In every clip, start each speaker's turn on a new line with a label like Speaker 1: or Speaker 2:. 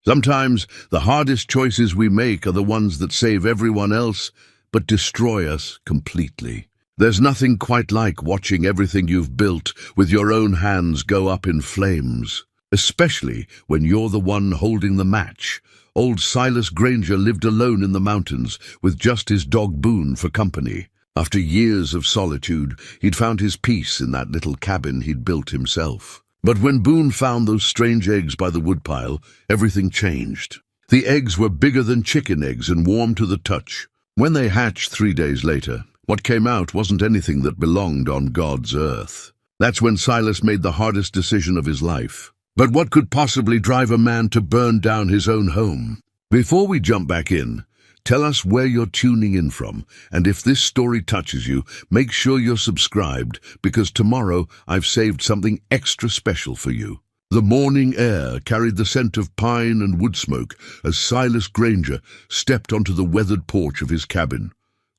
Speaker 1: Sometimes the hardest choices we make are the ones that save everyone else, but destroy us completely. There's nothing quite like watching everything you've built with your own hands go up in flames, especially when you're the one holding the match. Old Silas Granger lived alone in the mountains with just his dog Boone for company. After years of solitude, he'd found his peace in that little cabin he'd built himself. But when Boone found those strange eggs by the woodpile, everything changed. The eggs were bigger than chicken eggs and warm to the touch. When they hatched 3 days later, what came out wasn't anything that belonged on God's earth. That's when Silas made the hardest decision of his life. But what could possibly drive a man to burn down his own home? Before we jump back in, tell us where you're tuning in from, and if this story touches you, make sure you're subscribed, because tomorrow I've saved something extra special for you. The morning air carried the scent of pine and wood smoke as Silas Granger stepped onto the weathered porch of his cabin,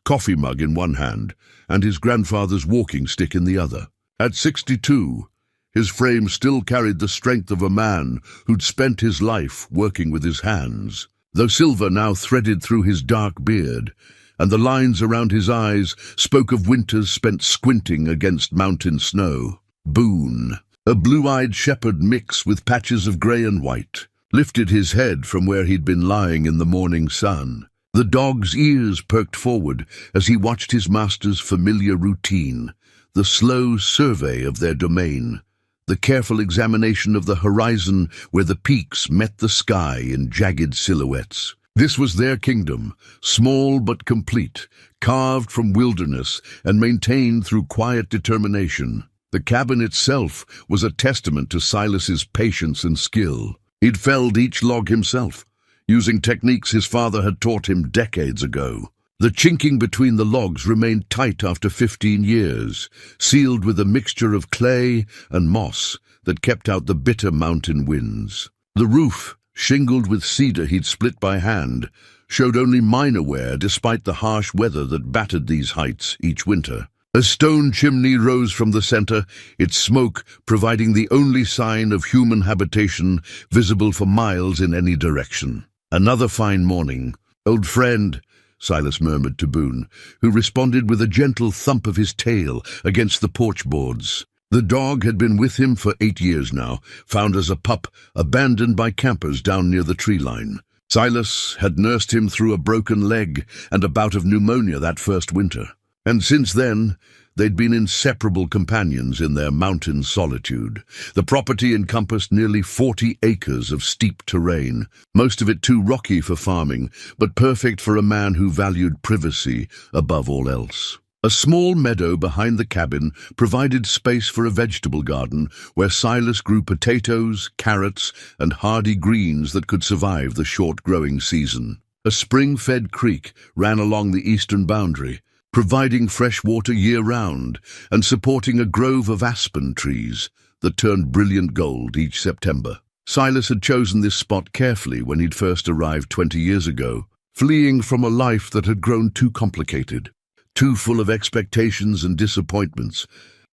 Speaker 1: coffee mug in one hand and his grandfather's walking stick in the other. At 62, his frame still carried the strength of a man who'd spent his life working with his hands. Though silver now threaded through his dark beard, and the lines around his eyes spoke of winters spent squinting against mountain snow. Boone, a blue-eyed shepherd mix with patches of grey and white, lifted his head from where he'd been lying in the morning sun. The dog's ears perked forward as he watched his master's familiar routine, the slow survey of their domain, the careful examination of the horizon where the peaks met the sky in jagged silhouettes. This was their kingdom, small but complete, carved from wilderness and maintained through quiet determination. The cabin itself was a testament to Silas's patience and skill. He'd felled each log himself, using techniques his father had taught him decades ago. The chinking between the logs remained tight after 15 years, sealed with a mixture of clay and moss that kept out the bitter mountain winds. The roof, shingled with cedar he'd split by hand, showed only minor wear despite the harsh weather that battered these heights each winter. A stone chimney rose from the center, its smoke providing the only sign of human habitation visible for miles in any direction. Another fine morning. "Old friend," Silas murmured to Boone, who responded with a gentle thump of his tail against the porch boards. The dog had been with him for 8 years now, found as a pup, abandoned by campers down near the tree line. Silas had nursed him through a broken leg and a bout of pneumonia that first winter. And since then, they'd been inseparable companions in their mountain solitude. The property encompassed nearly 40 acres of steep terrain, most of it too rocky for farming, but perfect for a man who valued privacy above all else. A small meadow behind the cabin provided space for a vegetable garden where Silas grew potatoes, carrots, and hardy greens that could survive the short growing season. A spring-fed creek ran along the eastern boundary, providing fresh water year-round and supporting a grove of aspen trees that turned brilliant gold each September. Silas had chosen this spot carefully when he'd first arrived 20 years ago, fleeing from a life that had grown too complicated, too full of expectations and disappointments.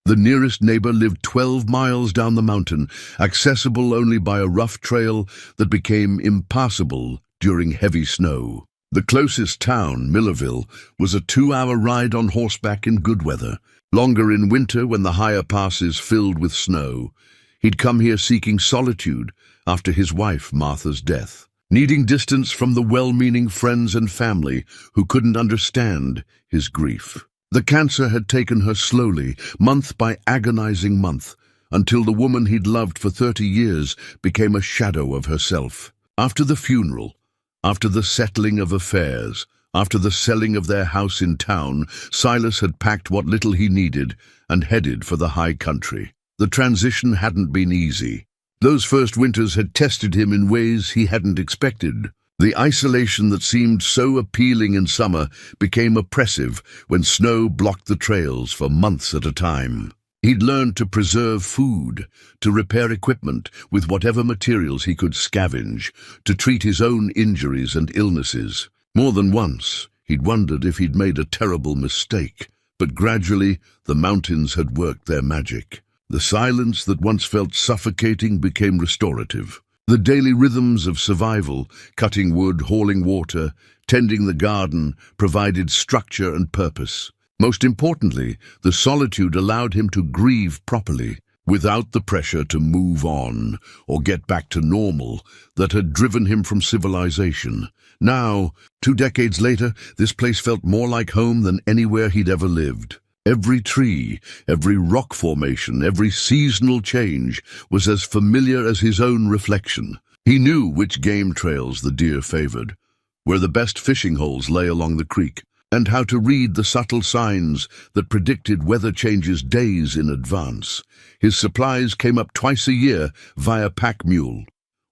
Speaker 1: The nearest neighbor lived 12 miles down the mountain, accessible only by a rough trail that became impassable during heavy snow. The closest town, Millerville, was a 2-hour ride on horseback in good weather, longer in winter when the higher passes filled with snow. He'd come here seeking solitude after his wife Martha's death, needing distance from the well-meaning friends and family who couldn't understand his grief. The cancer had taken her slowly, month by agonizing month, until the woman he'd loved for 30 years became a shadow of herself. After the funeral, after the settling of affairs, after the selling of their house in town, Silas had packed what little he needed and headed for the high country. The transition hadn't been easy. Those first winters had tested him in ways he hadn't expected. The isolation that seemed so appealing in summer became oppressive when snow blocked the trails for months at a time. He'd learned to preserve food, to repair equipment with whatever materials he could scavenge, to treat his own injuries and illnesses. More than once, he'd wondered if he'd made a terrible mistake, but gradually the mountains had worked their magic. The silence that once felt suffocating became restorative. The daily rhythms of survival, cutting wood, hauling water, tending the garden, provided structure and purpose. Most importantly, the solitude allowed him to grieve properly, without the pressure to move on or get back to normal that had driven him from civilization. Now, 2 decades later, this place felt more like home than anywhere he'd ever lived. Every tree, every rock formation, every seasonal change was as familiar as his own reflection. He knew which game trails the deer favored, where the best fishing holes lay along the creek, and how to read the subtle signs that predicted weather changes days in advance. His supplies came up twice a year via pack mule,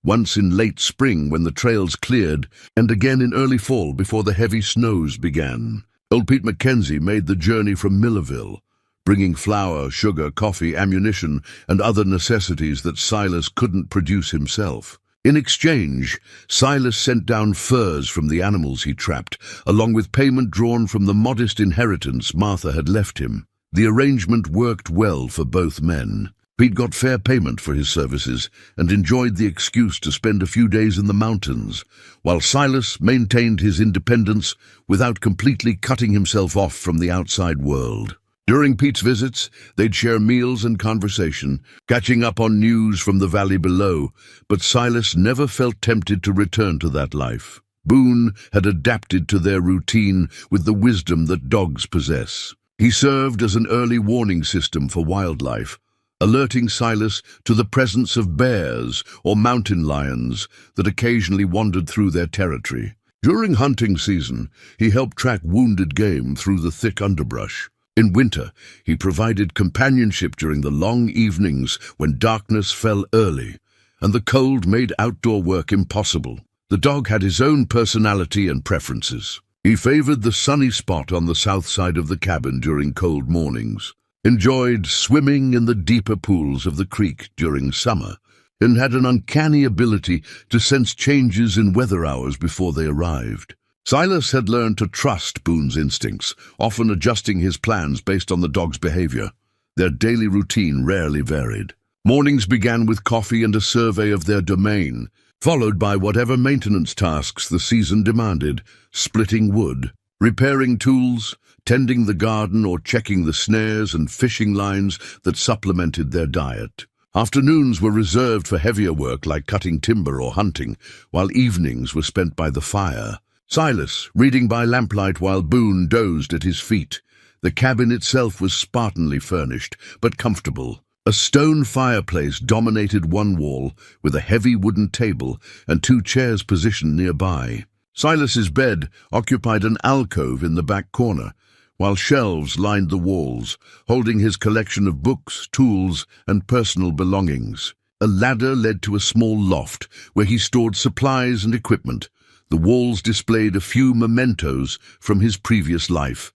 Speaker 1: once in late spring when the trails cleared, and again in early fall before the heavy snows began. Old Pete Mackenzie made the journey from Millerville, bringing flour, sugar, coffee, ammunition, and other necessities that Silas couldn't produce himself. In exchange, Silas sent down furs from the animals he trapped, along with payment drawn from the modest inheritance Martha had left him. The arrangement worked well for both men. Pete got fair payment for his services and enjoyed the excuse to spend a few days in the mountains, while Silas maintained his independence without completely cutting himself off from the outside world. During Pete's visits, they'd share meals and conversation, catching up on news from the valley below, but Silas never felt tempted to return to that life. Boone had adapted to their routine with the wisdom that dogs possess. He served as an early warning system for wildlife, alerting Silas to the presence of bears or mountain lions that occasionally wandered through their territory. During hunting season, he helped track wounded game through the thick underbrush. In winter, he provided companionship during the long evenings when darkness fell early, and the cold made outdoor work impossible. The dog had his own personality and preferences. He favored the sunny spot on the south side of the cabin during cold mornings, enjoyed swimming in the deeper pools of the creek during summer, and had an uncanny ability to sense changes in weather hours before they arrived. Silas had learned to trust Boone's instincts, often adjusting his plans based on the dog's behavior. Their daily routine rarely varied. Mornings began with coffee and a survey of their domain, followed by whatever maintenance tasks the season demanded: splitting wood, repairing tools, tending the garden, or checking the snares and fishing lines that supplemented their diet. Afternoons were reserved for heavier work like cutting timber or hunting, while evenings were spent by the fire. Silas, reading by lamplight while Boone dozed at his feet. The cabin itself was spartanly furnished, but comfortable. A stone fireplace dominated one wall, with a heavy wooden table and 2 chairs positioned nearby. Silas's bed occupied an alcove in the back corner, while shelves lined the walls, holding his collection of books, tools, and personal belongings. A ladder led to a small loft, where he stored supplies and equipment. The walls displayed a few mementos from his previous life: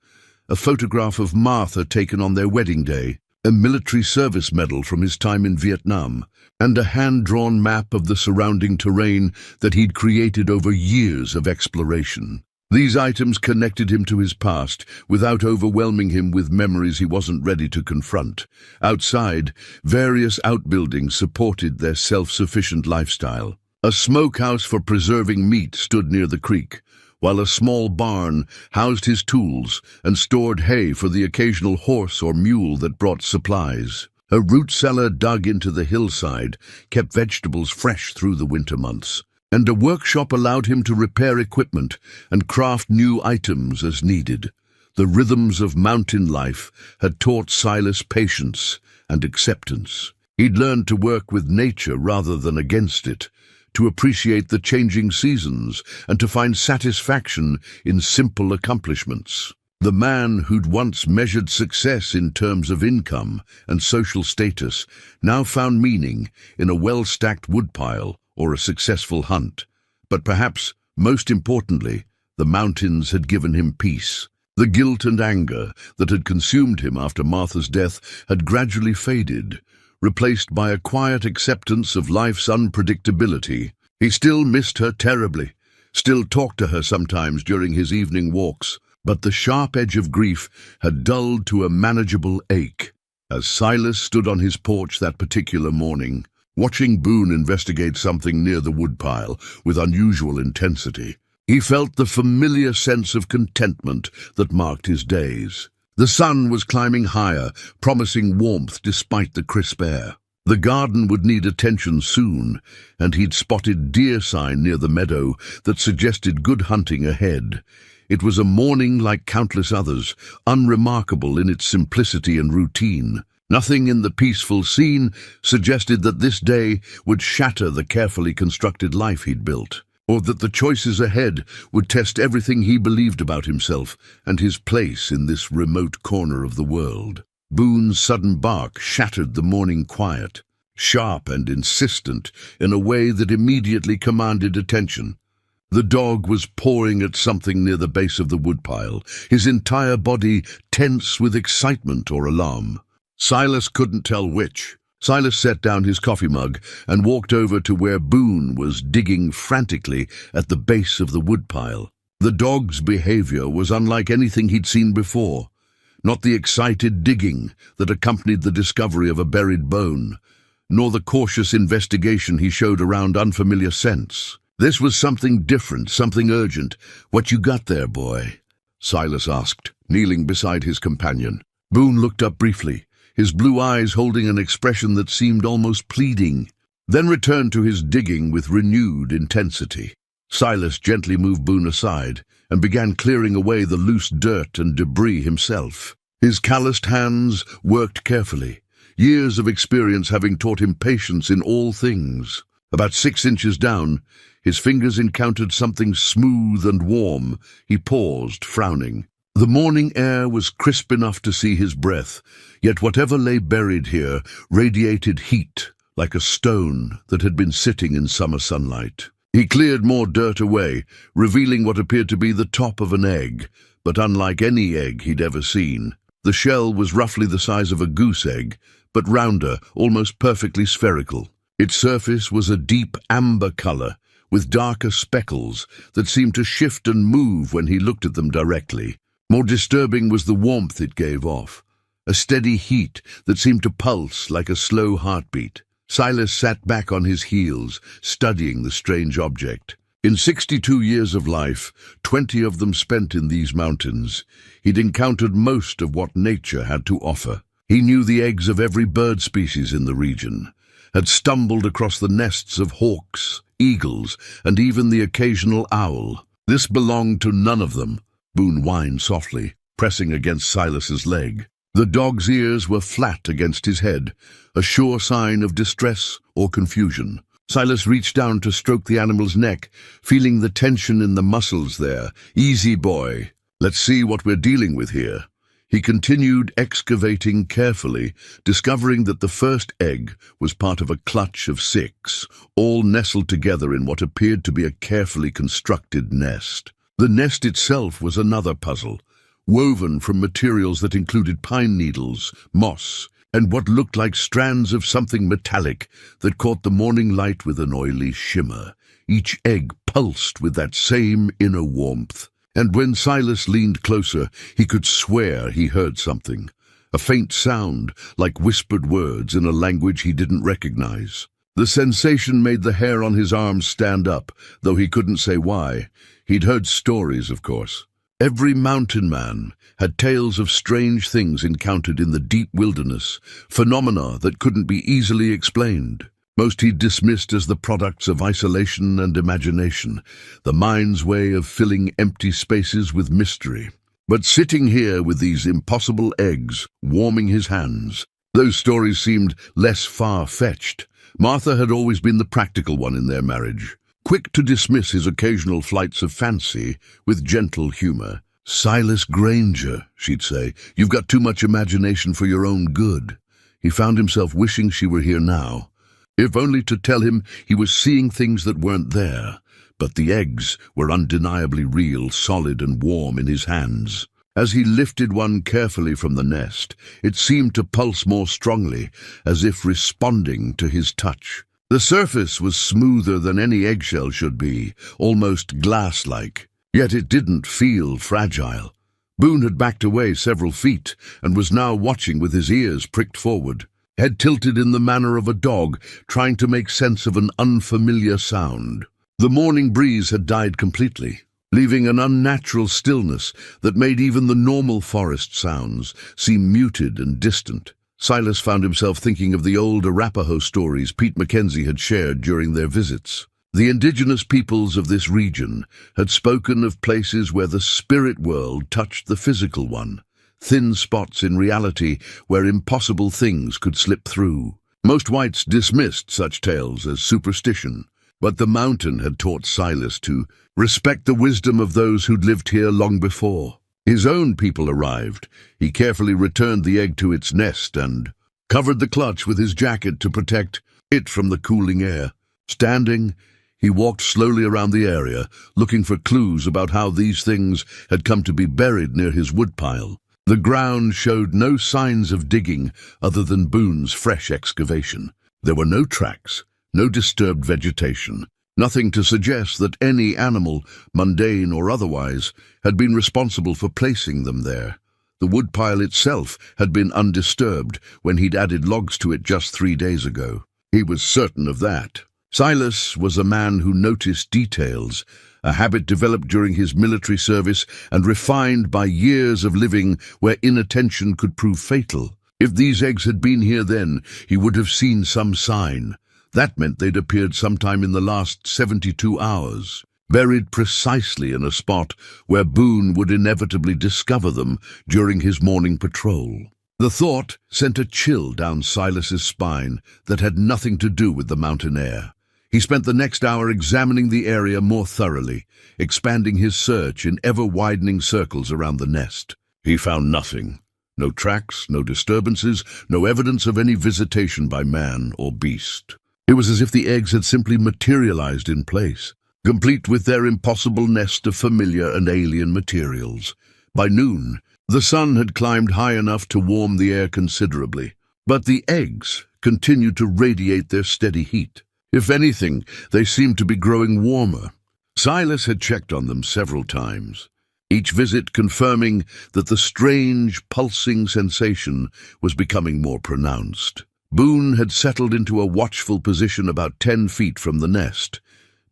Speaker 1: a photograph of Martha taken on their wedding day, a military service medal from his time in Vietnam, and a hand-drawn map of the surrounding terrain that he'd created over years of exploration. These items connected him to his past without overwhelming him with memories he wasn't ready to confront. Outside, various outbuildings supported their self-sufficient lifestyle. A smokehouse for preserving meat stood near the creek, while a small barn housed his tools and stored hay for the occasional horse or mule that brought supplies. A root cellar dug into the hillside kept vegetables fresh through the winter months, and a workshop allowed him to repair equipment and craft new items as needed. The rhythms of mountain life had taught Silas patience and acceptance. He'd learned to work with nature rather than against it, to appreciate the changing seasons, and to find satisfaction in simple accomplishments. The man who'd once measured success in terms of income and social status now found meaning in a well-stacked woodpile or a successful hunt. But perhaps, most importantly, the mountains had given him peace. The guilt and anger that had consumed him after Martha's death had gradually faded, replaced by a quiet acceptance of life's unpredictability. He still missed her terribly, still talked to her sometimes during his evening walks, but the sharp edge of grief had dulled to a manageable ache. As Silas stood on his porch that particular morning, watching Boone investigate something near the woodpile with unusual intensity. He felt the familiar sense of contentment that marked his days. The sun was climbing higher, promising warmth despite the crisp air. The garden would need attention soon, and he'd spotted deer sign near the meadow that suggested good hunting ahead. It was a morning like countless others, unremarkable in its simplicity and routine. Nothing in the peaceful scene suggested that this day would shatter the carefully constructed life he'd built, or that the choices ahead would test everything he believed about himself and his place in this remote corner of the world. Boone's sudden bark shattered the morning quiet, sharp and insistent in a way that immediately commanded attention. The dog was pawing at something near the base of the woodpile, his entire body tense with excitement or alarm. Silas couldn't tell which. Silas set down his coffee mug and walked over to where Boone was digging frantically at the base of the woodpile. The dog's behavior was unlike anything he'd seen before. Not the excited digging that accompanied the discovery of a buried bone, nor the cautious investigation he showed around unfamiliar scents. This was something different, something urgent. "What you got there, boy?" Silas asked, kneeling beside his companion. Boone looked up briefly, his blue eyes holding an expression that seemed almost pleading, then returned to his digging with renewed intensity. Silas gently moved Boone aside and began clearing away the loose dirt and debris himself. His calloused hands worked carefully, years of experience having taught him patience in all things. About 6 inches down, his fingers encountered something smooth and warm. He paused, frowning. The morning air was crisp enough to see his breath, yet whatever lay buried here radiated heat, like a stone that had been sitting in summer sunlight. He cleared more dirt away, revealing what appeared to be the top of an egg, but unlike any egg he'd ever seen. The shell was roughly the size of a goose egg, but rounder, almost perfectly spherical. Its surface was a deep amber color, with darker speckles that seemed to shift and move when he looked at them directly. More disturbing was the warmth it gave off, a steady heat that seemed to pulse like a slow heartbeat. Silas sat back on his heels, studying the strange object. In 62 years of life, 20 of them spent in these mountains, he'd encountered most of what nature had to offer. He knew the eggs of every bird species in the region, had stumbled across the nests of hawks, eagles, and even the occasional owl. This belonged to none of them. Boone whined softly, pressing against Silas's leg. The dog's ears were flat against his head, a sure sign of distress or confusion. Silas reached down to stroke the animal's neck, feeling the tension in the muscles there. "Easy, boy. Let's see what we're dealing with here." He continued excavating carefully, discovering that the first egg was part of a clutch of 6, all nestled together in what appeared to be a carefully constructed nest. The nest itself was another puzzle, woven from materials that included pine needles, moss, and what looked like strands of something metallic that caught the morning light with an oily shimmer. Each egg pulsed with that same inner warmth. And when Silas leaned closer, he could swear he heard something, a faint sound like whispered words in a language he didn't recognize. The sensation made the hair on his arms stand up, though he couldn't say why. He'd heard stories, of course. Every mountain man had tales of strange things encountered in the deep wilderness, phenomena that couldn't be easily explained. Most he dismissed as the products of isolation and imagination, the mind's way of filling empty spaces with mystery. But sitting here with these impossible eggs warming his hands, those stories seemed less far-fetched. Martha had always been the practical one in their marriage, quick to dismiss his occasional flights of fancy with gentle humor. "Silas Granger," she'd say, "you've got too much imagination for your own good." He found himself wishing she were here now, if only to tell him he was seeing things that weren't there. But the eggs were undeniably real, solid and warm in his hands. As he lifted one carefully from the nest, it seemed to pulse more strongly, as if responding to his touch. The surface was smoother than any eggshell should be, almost glass-like, yet it didn't feel fragile. Boone had backed away several feet and was now watching with his ears pricked forward. head tilted in the manner of a dog trying to make sense of an unfamiliar sound. The morning breeze had died completely, leaving an unnatural stillness that made even the normal forest sounds seem muted and distant. Silas found himself thinking of the old Arapaho stories Pete Mackenzie had shared during their visits. The indigenous peoples of this region had spoken of places where the spirit world touched the physical one, thin spots in reality where impossible things could slip through. Most whites dismissed such tales as superstition, but the mountain had taught Silas to respect the wisdom of those who'd lived here long before. His own people arrived. He carefully returned the egg to its nest and covered the clutch with his jacket to protect it from the cooling air. Standing, he walked slowly around the area, looking for clues about how these things had come to be buried near his woodpile. The ground showed no signs of digging other than Boone's fresh excavation. There were no tracks, no disturbed vegetation, nothing to suggest that any animal, mundane or otherwise, had been responsible for placing them there. The woodpile itself had been undisturbed when he'd added logs to it just 3 days ago. He was certain of that. Silas was a man who noticed details, a habit developed during his military service and refined by years of living where inattention could prove fatal. If these eggs had been here then, he would have seen some sign. That meant they'd appeared sometime in the last 72 hours, buried precisely in a spot where Boone would inevitably discover them during his morning patrol. The thought sent a chill down Silas's spine that had nothing to do with the mountain air. He spent the next hour examining the area more thoroughly, expanding his search in ever-widening circles around the nest. He found nothing. No tracks, no disturbances, no evidence of any visitation by man or beast. It was as if the eggs had simply materialized in place, complete with their impossible nest of familiar and alien materials. By noon, the sun had climbed high enough to warm the air considerably, but the eggs continued to radiate their steady heat. If anything, they seemed to be growing warmer. Silas had checked on them several times, each visit confirming that the strange, pulsing sensation was becoming more pronounced. Boone had settled into a watchful position about 10 feet from the nest,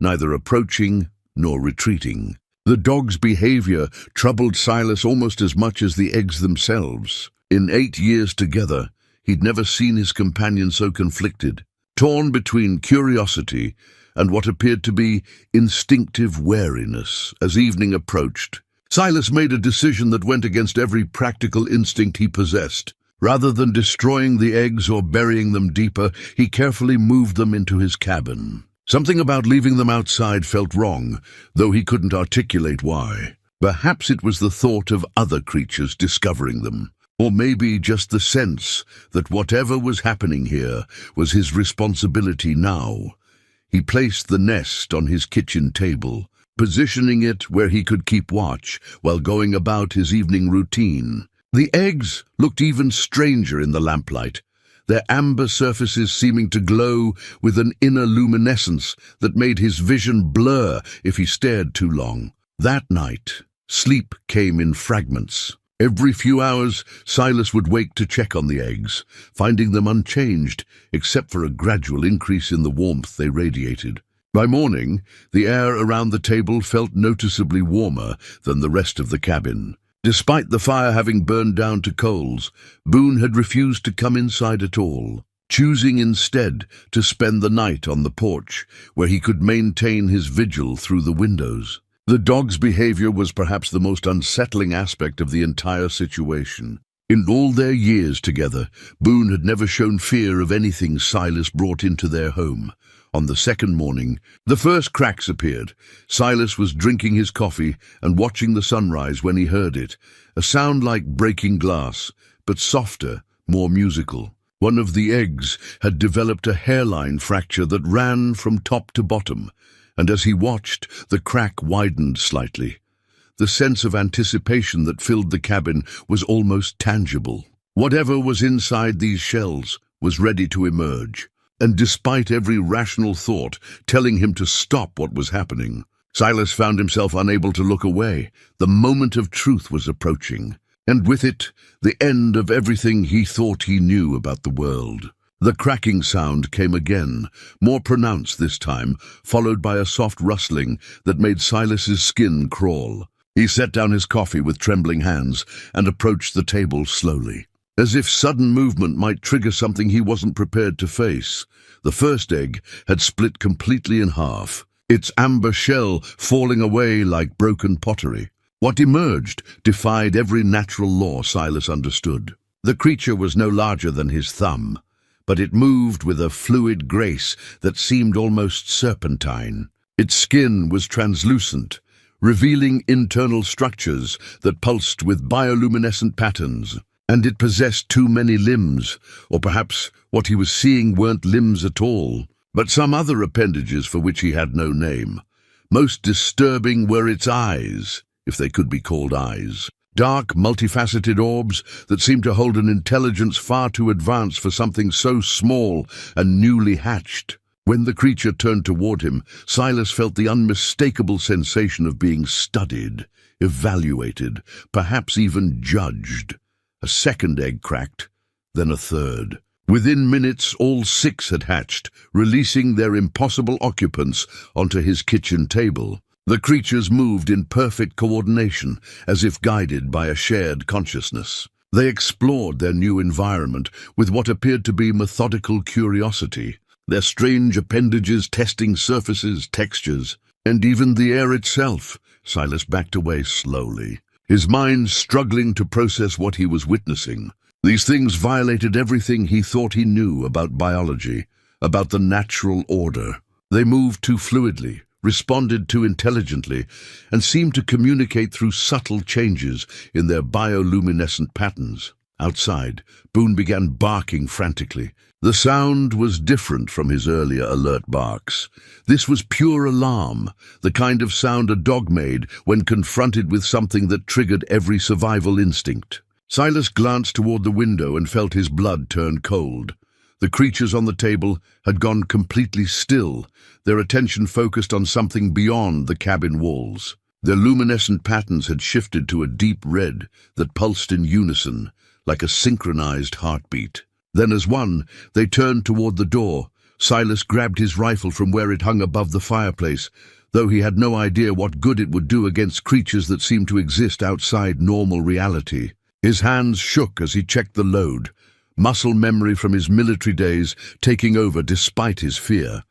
Speaker 1: neither approaching nor retreating. The dog's behavior troubled Silas almost as much as the eggs themselves. In 8 years together, he'd never seen his companion so conflicted, torn between curiosity and what appeared to be instinctive wariness. As evening approached, Silas made a decision that went against every practical instinct he possessed. Rather than destroying the eggs or burying them deeper, he carefully moved them into his cabin. Something about leaving them outside felt wrong, though he couldn't articulate why. Perhaps it was the thought of other creatures discovering them, or maybe just the sense that whatever was happening here was his responsibility now. He placed the nest on his kitchen table, positioning it where he could keep watch while going about his evening routine. The eggs looked even stranger in the lamplight, their amber surfaces seeming to glow with an inner luminescence that made his vision blur if he stared too long. That night, sleep came in fragments. Every few hours, Silas would wake to check on the eggs, finding them unchanged, except for a gradual increase in the warmth they radiated. By morning, the air around the table felt noticeably warmer than the rest of the cabin. Despite the fire having burned down to coals, Boone had refused to come inside at all, choosing instead to spend the night on the porch, where he could maintain his vigil through the windows. The dog's behavior was perhaps the most unsettling aspect of the entire situation. In all their years together, Boone had never shown fear of anything Silas brought into their home. On the second morning, the first cracks appeared. Silas was drinking his coffee and watching the sunrise when he heard it, a sound like breaking glass, but softer, more musical. One of the eggs had developed a hairline fracture that ran from top to bottom, and as he watched, the crack widened slightly. The sense of anticipation that filled the cabin was almost tangible. Whatever was inside these shells was ready to emerge. And despite every rational thought telling him to stop what was happening, Silas found himself unable to look away. The moment of truth was approaching. and with it, the end of everything he thought he knew about the world. The cracking sound came again, more pronounced this time, followed by a soft rustling that made Silas's skin crawl. He set down his coffee with trembling hands and approached the table slowly. As if sudden movement might trigger something he wasn't prepared to face, the first egg had split completely in half, its amber shell falling away like broken pottery. What emerged defied every natural law Silas understood. The creature was no larger than his thumb, but it moved with a fluid grace that seemed almost serpentine. Its skin was translucent, revealing internal structures that pulsed with bioluminescent patterns. And it possessed too many limbs, or perhaps what he was seeing weren't limbs at all, but some other appendages for which he had no name. Most disturbing were its eyes, if they could be called eyes. Dark, multifaceted orbs that seemed to hold an intelligence far too advanced for something so small and newly hatched. When the creature turned toward him, Silas felt the unmistakable sensation of being studied, evaluated, perhaps even judged. A second egg cracked, then a third. Within minutes, all 6 had hatched, releasing their impossible occupants onto his kitchen table. The creatures moved in perfect coordination, as if guided by a shared consciousness. They explored their new environment with what appeared to be methodical curiosity, their strange appendages testing surfaces, textures, and even the air itself. Silas backed away slowly, his mind struggling to process what he was witnessing. These things violated everything he thought he knew about biology, about the natural order. They moved too fluidly, responded too intelligently, and seemed to communicate through subtle changes in their bioluminescent patterns. Outside, Boone began barking frantically. The sound was different from his earlier alert barks. This was pure alarm, the kind of sound a dog made when confronted with something that triggered every survival instinct. Silas glanced toward the window and felt his blood turn cold. The creatures on the table had gone completely still, their attention focused on something beyond the cabin walls. Their luminescent patterns had shifted to a deep red that pulsed in unison, like a synchronized heartbeat. Then as one, they turned toward the door. Silas grabbed his rifle from where it hung above the fireplace, though he had no idea what good it would do against creatures that seemed to exist outside normal reality. His hands shook as he checked the load, muscle memory from his military days taking over despite his fear.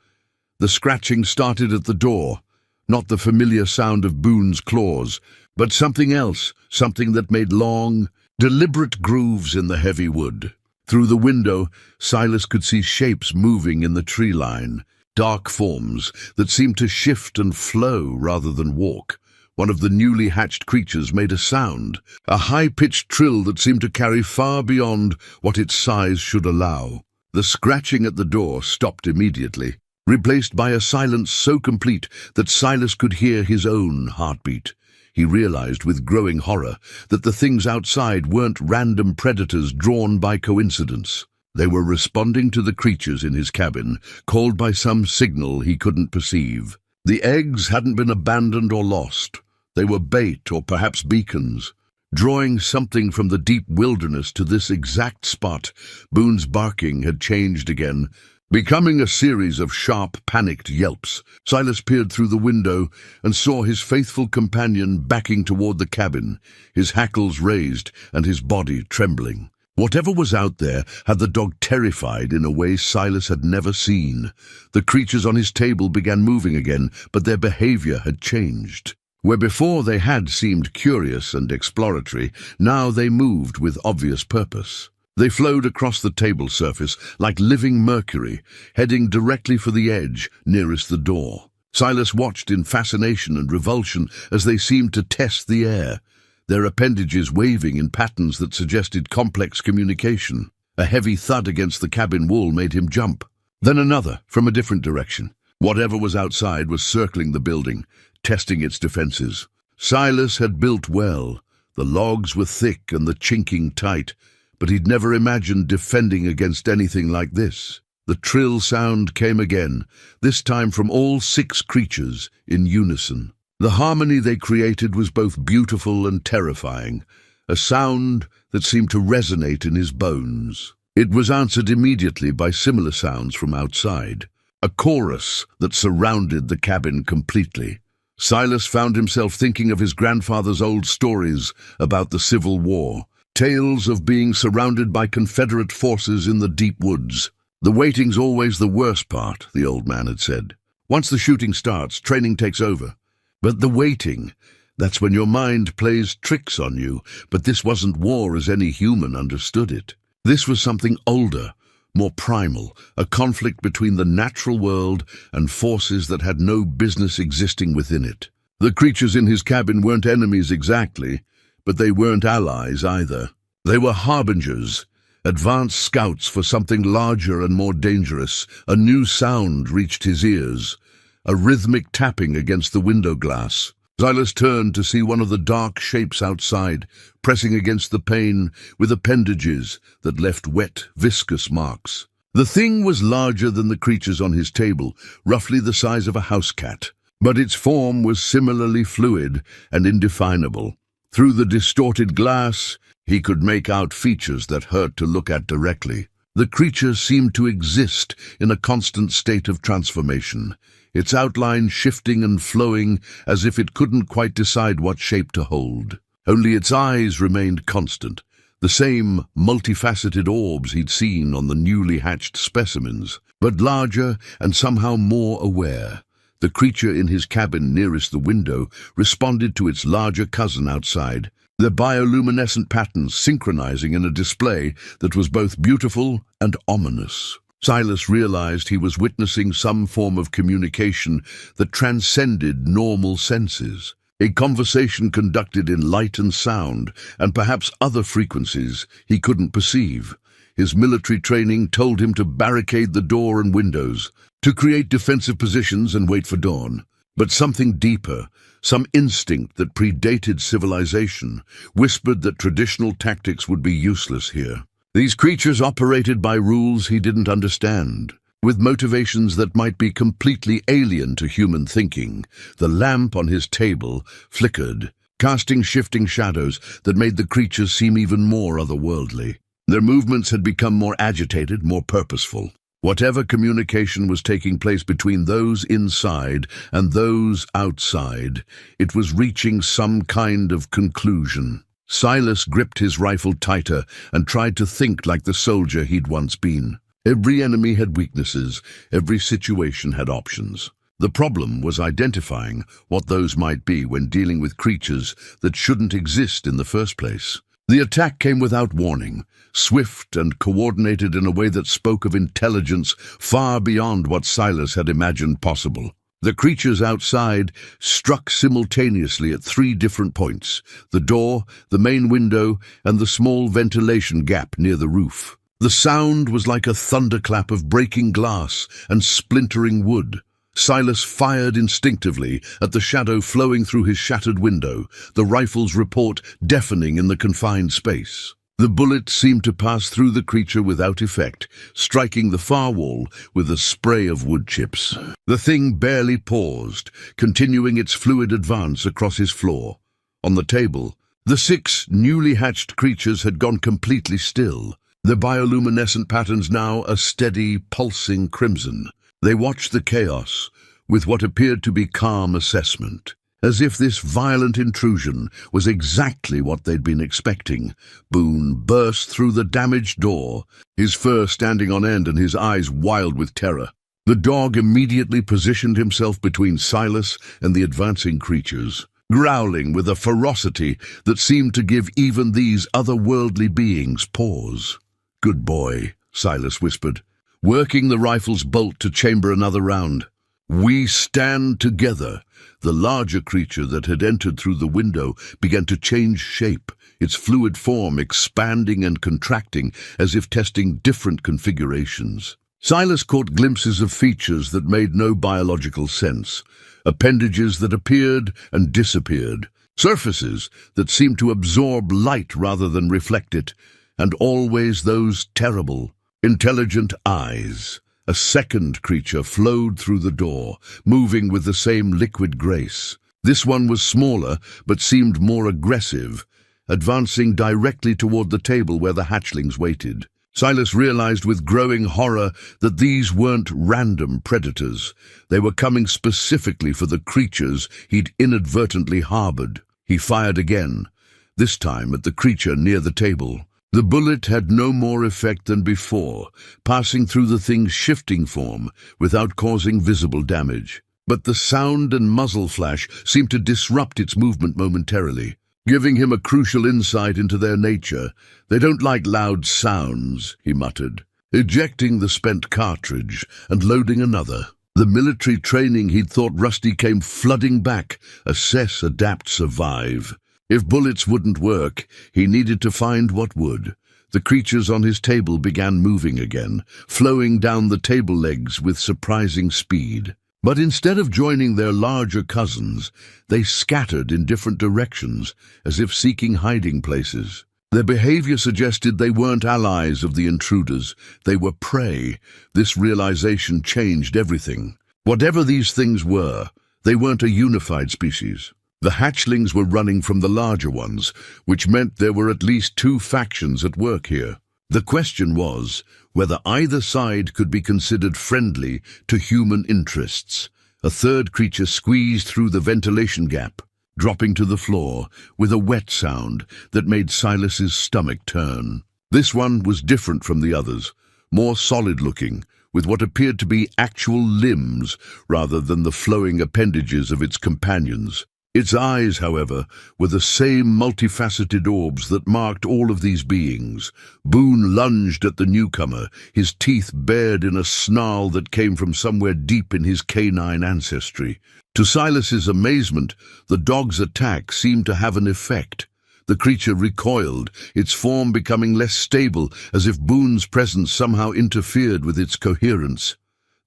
Speaker 1: The scratching started at the door, not the familiar sound of Boone's claws, but something else, something that made long, deliberate grooves in the heavy wood. Through the window, Silas could see shapes moving in the tree line, dark forms that seemed to shift and flow rather than walk. One of the newly hatched creatures made a sound, a high-pitched trill that seemed to carry far beyond what its size should allow. The scratching at the door stopped immediately, replaced by a silence so complete that Silas could hear his own heartbeat. He realized with growing horror that the things outside weren't random predators drawn by coincidence. They were responding to the creatures in his cabin, called by some signal he couldn't perceive. The eggs hadn't been abandoned or lost. They were bait or perhaps beacons, drawing something from the deep wilderness to this exact spot. Boone's barking had changed again, becoming a series of sharp, panicked yelps. Silas peered through the window and saw his faithful companion backing toward the cabin, his hackles raised and his body trembling. Whatever was out there had the dog terrified in a way Silas had never seen. The creatures on his table began moving again, but their behavior had changed. Where before they had seemed curious and exploratory, now they moved with obvious purpose. They flowed across the table surface like living mercury, heading directly for the edge nearest the door. Silas watched in fascination and revulsion as they seemed to test the air, their appendages waving in patterns that suggested complex communication. A heavy thud against the cabin wall made him jump. Then another, from a different direction. Whatever was outside was circling the building, testing its defenses. Silas had built well. The logs were thick and the chinking tight, but he'd never imagined defending against anything like this. The trill sound came again, this time from all 6 creatures in unison. The harmony they created was both beautiful and terrifying, a sound that seemed to resonate in his bones. It was answered immediately by similar sounds from outside, a chorus that surrounded the cabin completely. Silas found himself thinking of his grandfather's old stories about the Civil War, tales of being surrounded by Confederate forces in the deep woods. "The waiting's always the worst part," the old man had said. "Once the shooting starts, training takes over. But the waiting, that's when your mind plays tricks on you." But this wasn't war as any human understood it. This was something older, more primal, a conflict between the natural world and forces that had no business existing within it. The creatures in his cabin weren't enemies exactly, but they weren't allies either. They were harbingers, advanced scouts for something larger and more dangerous. A new sound reached his ears, a rhythmic tapping against the window glass. Silas turned to see one of the dark shapes outside, pressing against the pane with appendages that left wet, viscous marks. The thing was larger than the creatures on his table, roughly the size of a house cat, but its form was similarly fluid and indefinable. Through the distorted glass, he could make out features that hurt to look at directly. The creature seemed to exist in a constant state of transformation, its outline shifting and flowing as if it couldn't quite decide what shape to hold. Only its eyes remained constant, the same multifaceted orbs he'd seen on the newly hatched specimens, but larger and somehow more aware. The creature in his cabin nearest the window responded to its larger cousin outside, their bioluminescent patterns synchronizing in a display that was both beautiful and ominous. Silas realized he was witnessing some form of communication that transcended normal senses, a conversation conducted in light and sound, and perhaps other frequencies he couldn't perceive. His military training told him to barricade the door and windows, to create defensive positions and wait for dawn. But something deeper, some instinct that predated civilization, whispered that traditional tactics would be useless here. These creatures operated by rules he didn't understand, with motivations that might be completely alien to human thinking. The lamp on his table flickered, casting shifting shadows that made the creatures seem even more otherworldly. Their movements had become more agitated, more purposeful. Whatever communication was taking place between those inside and those outside, it was reaching some kind of conclusion. Silas gripped his rifle tighter and tried to think like the soldier he'd once been. Every enemy had weaknesses, every situation had options. The problem was identifying what those might be when dealing with creatures that shouldn't exist in the first place. The attack came without warning, swift and coordinated in a way that spoke of intelligence far beyond what Silas had imagined possible. The creatures outside struck simultaneously at 3 different points: the door, the main window, and the small ventilation gap near the roof. The sound was like a thunderclap of breaking glass and splintering wood. Silas fired instinctively at the shadow flowing through his shattered window, the rifle's report deafening in the confined space. The bullet seemed to pass through the creature without effect, striking the far wall with a spray of wood chips. The thing barely paused, continuing its fluid advance across his floor. On the table, the 6 newly hatched creatures had gone completely still, their bioluminescent patterns now a steady, pulsing crimson. They watched the chaos with what appeared to be calm assessment. As if this violent intrusion was exactly what they'd been expecting, Boone burst through the damaged door, his fur standing on end and his eyes wild with terror. The dog immediately positioned himself between Silas and the advancing creatures, growling with a ferocity that seemed to give even these otherworldly beings pause. "Good boy," Silas whispered, working the rifle's bolt to chamber another round. "We stand together." The larger creature that had entered through the window began to change shape, its fluid form expanding and contracting as if testing different configurations. Silas caught glimpses of features that made no biological sense, appendages that appeared and disappeared, surfaces that seemed to absorb light rather than reflect it, and always those terrible, intelligent eyes. A second creature flowed through the door, moving with the same liquid grace. This one was smaller, but seemed more aggressive, advancing directly toward the table where the hatchlings waited. Silas realized with growing horror that these weren't random predators. They were coming specifically for the creatures he'd inadvertently harbored. He fired again, this time at the creature near the table. The bullet had no more effect than before, passing through the thing's shifting form without causing visible damage. But the sound and muzzle flash seemed to disrupt its movement momentarily, giving him a crucial insight into their nature. "They don't like loud sounds," he muttered, ejecting the spent cartridge and loading another. The military training he'd thought rusty came flooding back. Assess, adapt, survive. If bullets wouldn't work, he needed to find what would. The creatures on his table began moving again, flowing down the table legs with surprising speed. But instead of joining their larger cousins, they scattered in different directions, as if seeking hiding places. Their behavior suggested they weren't allies of the intruders, they were prey. This realization changed everything. Whatever these things were, they weren't a unified species. The hatchlings were running from the larger ones, which meant there were at least two factions at work here. The question was whether either side could be considered friendly to human interests. A third creature squeezed through the ventilation gap, dropping to the floor with a wet sound that made Silas's stomach turn. This one was different from the others, more solid-looking, with what appeared to be actual limbs rather than the flowing appendages of its companions. Its eyes, however, were the same multifaceted orbs that marked all of these beings. Boone lunged at the newcomer, his teeth bared in a snarl that came from somewhere deep in his canine ancestry. To Silas's amazement, the dog's attack seemed to have an effect. The creature recoiled, its form becoming less stable, as if Boone's presence somehow interfered with its coherence.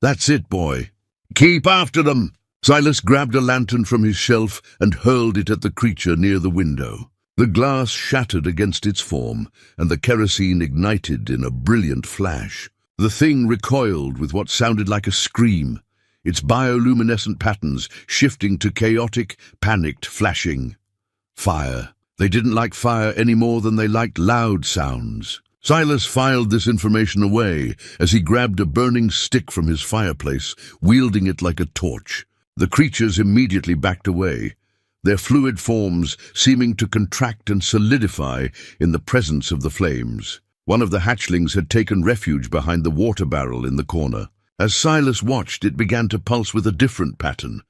Speaker 1: "That's it, boy. Keep after them!" Silas grabbed a lantern from his shelf and hurled it at the creature near the window. The glass shattered against its form, and the kerosene ignited in a brilliant flash. The thing recoiled with what sounded like a scream, its bioluminescent patterns shifting to chaotic, panicked flashing. Fire. They didn't like fire any more than they liked loud sounds. Silas filed this information away as he grabbed a burning stick from his fireplace, wielding it like a torch. The creatures immediately backed away, their fluid forms seeming to contract and solidify in the presence of the flames. One of the hatchlings had taken refuge behind the water barrel in the corner. As Silas watched, it began to pulse with a different pattern.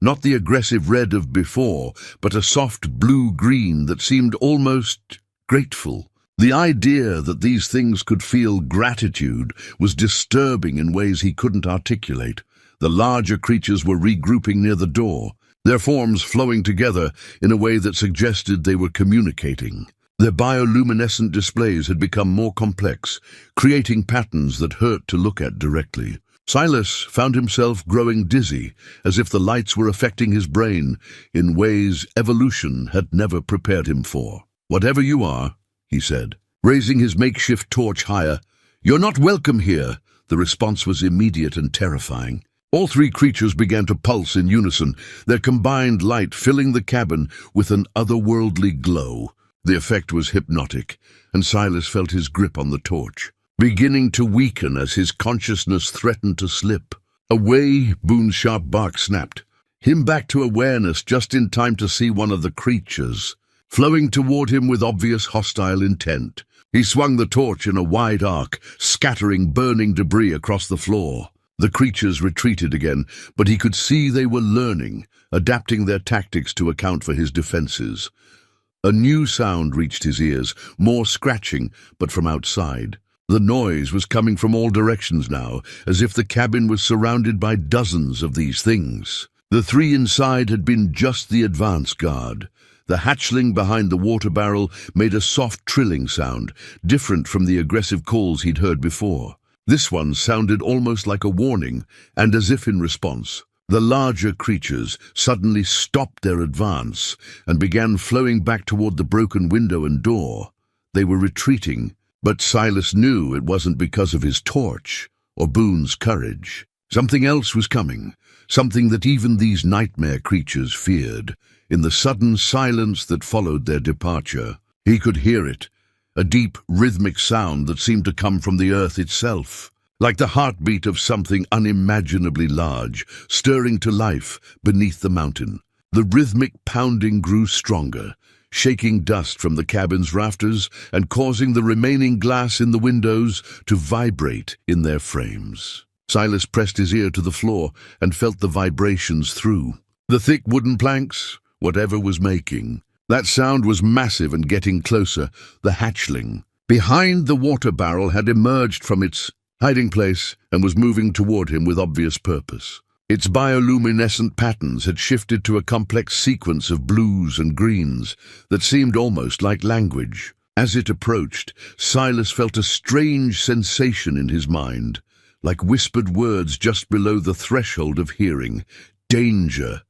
Speaker 1: Not the aggressive red of before, but a soft blue-green that seemed almost grateful. The idea that these things could feel gratitude was disturbing in ways he couldn't articulate. The larger creatures were regrouping near the door, their forms flowing together in a way that suggested they were communicating. Their bioluminescent displays had become more complex, creating patterns that hurt to look at directly. Silas found himself growing dizzy, as if the lights were affecting his brain in ways evolution had never prepared him for. "Whatever you are," he said, raising his makeshift torch higher. "You're not welcome here." The response was immediate and terrifying. All three creatures began to pulse in unison, their combined light filling the cabin with an otherworldly glow. The effect was hypnotic, and Silas felt his grip on the torch beginning to weaken as his consciousness threatened to slip. "Away!" Boone's sharp bark snapped, him back to awareness just in time to see one of the creatures flowing toward him with obvious hostile intent. He swung the torch in a wide arc, scattering burning debris across the floor. The creatures retreated again, but he could see they were learning, adapting their tactics to account for his defenses. A new sound reached his ears, more scratching, but from outside. The noise was coming from all directions now, as if the cabin was surrounded by dozens of these things. The three inside had been just the advance guard. The hatchling behind the water barrel made a soft trilling sound, different from the aggressive calls he'd heard before. This one sounded almost like a warning, and as if in response, the larger creatures suddenly stopped their advance and began flowing back toward the broken window and door. They were retreating, but Silas knew it wasn't because of his torch or Boone's courage. Something else was coming, something that even these nightmare creatures feared. In the sudden silence that followed their departure, He could hear it, a deep, rhythmic sound that seemed to come from the earth itself, like the heartbeat of something unimaginably large, stirring to life beneath the mountain. The rhythmic pounding grew stronger, shaking dust from the cabin's rafters and causing the remaining glass in the windows to vibrate in their frames. Silas pressed his ear to the floor and felt the vibrations through the thick wooden planks, whatever was making. That sound was massive and getting closer. The hatchling behind the water barrel had emerged from its hiding place and was moving toward him with obvious purpose. Its bioluminescent patterns had shifted to a complex sequence of blues and greens that seemed almost like language. As it approached, Silas felt a strange sensation in his mind, like whispered words just below the threshold of hearing. Danger.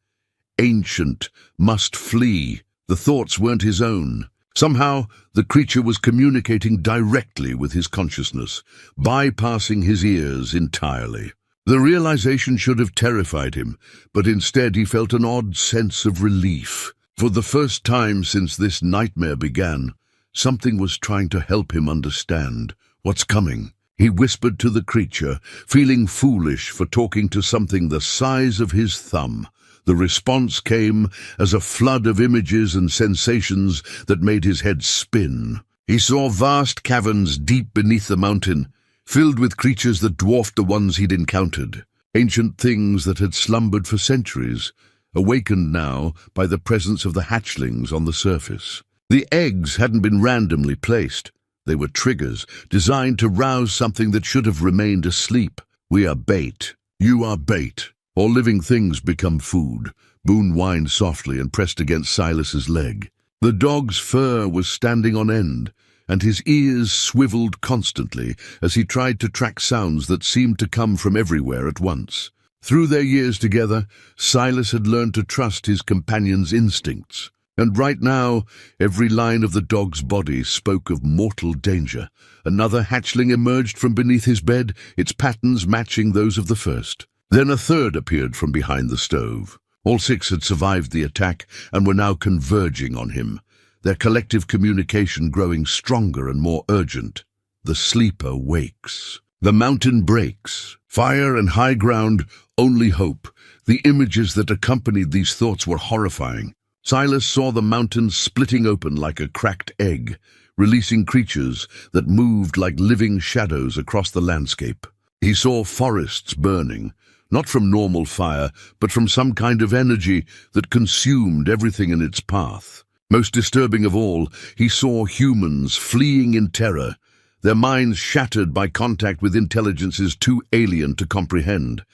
Speaker 1: Ancient. Must flee. The thoughts weren't his own. Somehow, the creature was communicating directly with his consciousness, bypassing his ears entirely. The realization should have terrified him, but instead he felt an odd sense of relief. For the first time since this nightmare began, something was trying to help him understand what's coming. He whispered to the creature, feeling foolish for talking to something the size of his thumb. The response came as a flood of images and sensations that made his head spin. He saw vast caverns deep beneath the mountain, filled with creatures that dwarfed the ones he'd encountered. Ancient things that had slumbered for centuries, awakened now by the presence of the hatchlings on the surface. The eggs hadn't been randomly placed. They were triggers, designed to rouse something that should have remained asleep. We are bait. You are bait. All living things become food. Boone whined softly and pressed against Silas's leg. The dog's fur was standing on end, and his ears swiveled constantly as he tried to track sounds that seemed to come from everywhere at once. Through their years together, Silas had learned to trust his companion's instincts, and right now, every line of the dog's body spoke of mortal danger. Another hatchling emerged from beneath his bed, its patterns matching those of the first. Then a third appeared from behind the stove. All six had survived the attack and were now converging on him, their collective communication growing stronger and more urgent. The sleeper wakes. The mountain breaks. Fire and high ground, only hope. The images that accompanied these thoughts were horrifying. Silas saw the mountain splitting open like a cracked egg, releasing creatures that moved like living shadows across the landscape. He saw forests burning, not from normal fire, but from some kind of energy that consumed everything in its path. Most disturbing of all, he saw humans fleeing in terror, their minds shattered by contact with intelligences too alien to comprehend.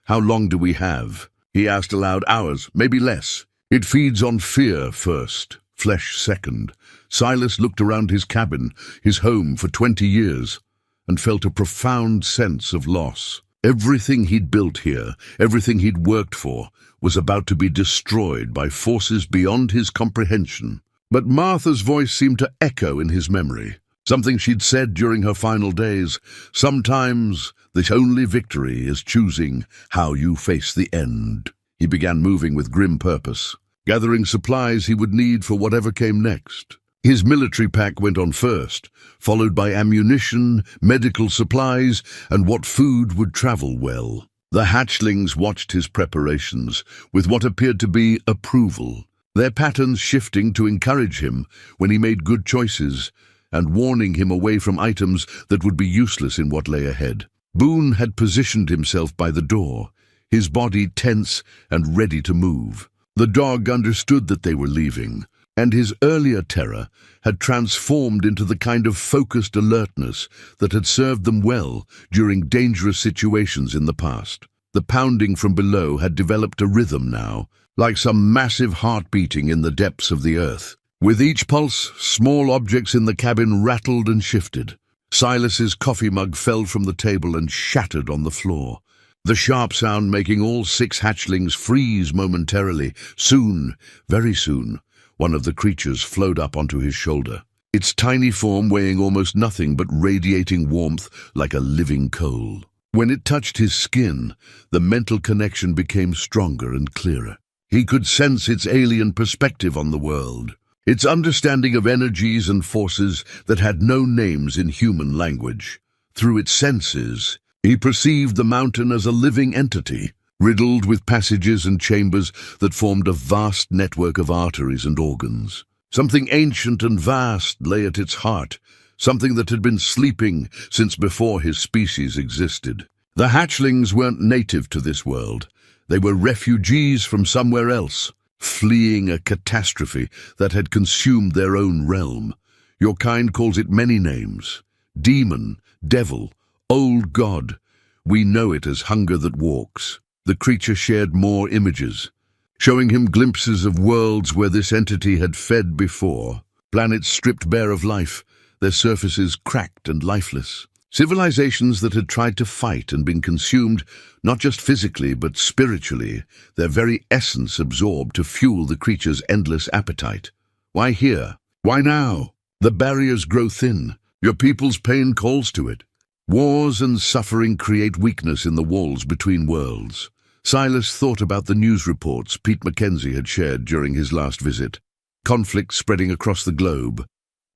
Speaker 1: "How long do we have?" he asked aloud. "Hours, maybe less. It feeds on fear first, flesh second." Silas looked around his cabin, his home for 20 years, and felt a profound sense of loss. Everything he'd built here, everything he'd worked for, was about to be destroyed by forces beyond his comprehension. But Martha's voice seemed to echo in his memory, something she'd said during her final days. "Sometimes the only victory is choosing how you face the end." He began moving with grim purpose, gathering supplies he would need for whatever came next. His military pack went on first, followed by ammunition, medical supplies, and what food would travel well. The hatchlings watched his preparations with what appeared to be approval, their patterns shifting to encourage him when he made good choices, and warning him away from items that would be useless in what lay ahead. Boone had positioned himself by the door, his body tense and ready to move. The dog understood that they were leaving, and his earlier terror had transformed into the kind of focused alertness that had served them well during dangerous situations in the past. The pounding from below had developed a rhythm now, like some massive heart beating in the depths of the earth. With each pulse, small objects in the cabin rattled and shifted. Silas's coffee mug fell from the table and shattered on the floor, the sharp sound making all 6 hatchlings freeze momentarily. Soon, very soon, one of the creatures flowed up onto his shoulder, its tiny form weighing almost nothing but radiating warmth like a living coal. When it touched his skin, the mental connection became stronger and clearer. He could sense its alien perspective on the world. its understanding of energies and forces that had no names in human language. Through its senses, he perceived the mountain as a living entity, riddled with passages and chambers that formed a vast network of arteries and organs. Something ancient and vast lay at its heart, something that had been sleeping since before his species existed. The hatchlings weren't native to this world. They were refugees from somewhere else, fleeing a catastrophe that had consumed their own realm. Your kind calls it many names: demon, devil, old god. We know it as hunger that walks. The creature shared more images, showing him glimpses of worlds where this entity had fed before, planets stripped bare of life, their surfaces cracked and lifeless. Civilizations that had tried to fight and been consumed, not just physically but spiritually, their very essence absorbed to fuel the creature's endless appetite. Why here? Why now? The barriers grow thin. Your people's pain calls to it. Wars and suffering create weakness in the walls between worlds. Silas thought about the news reports Pete Mackenzie had shared during his last visit. Conflict spreading across the globe.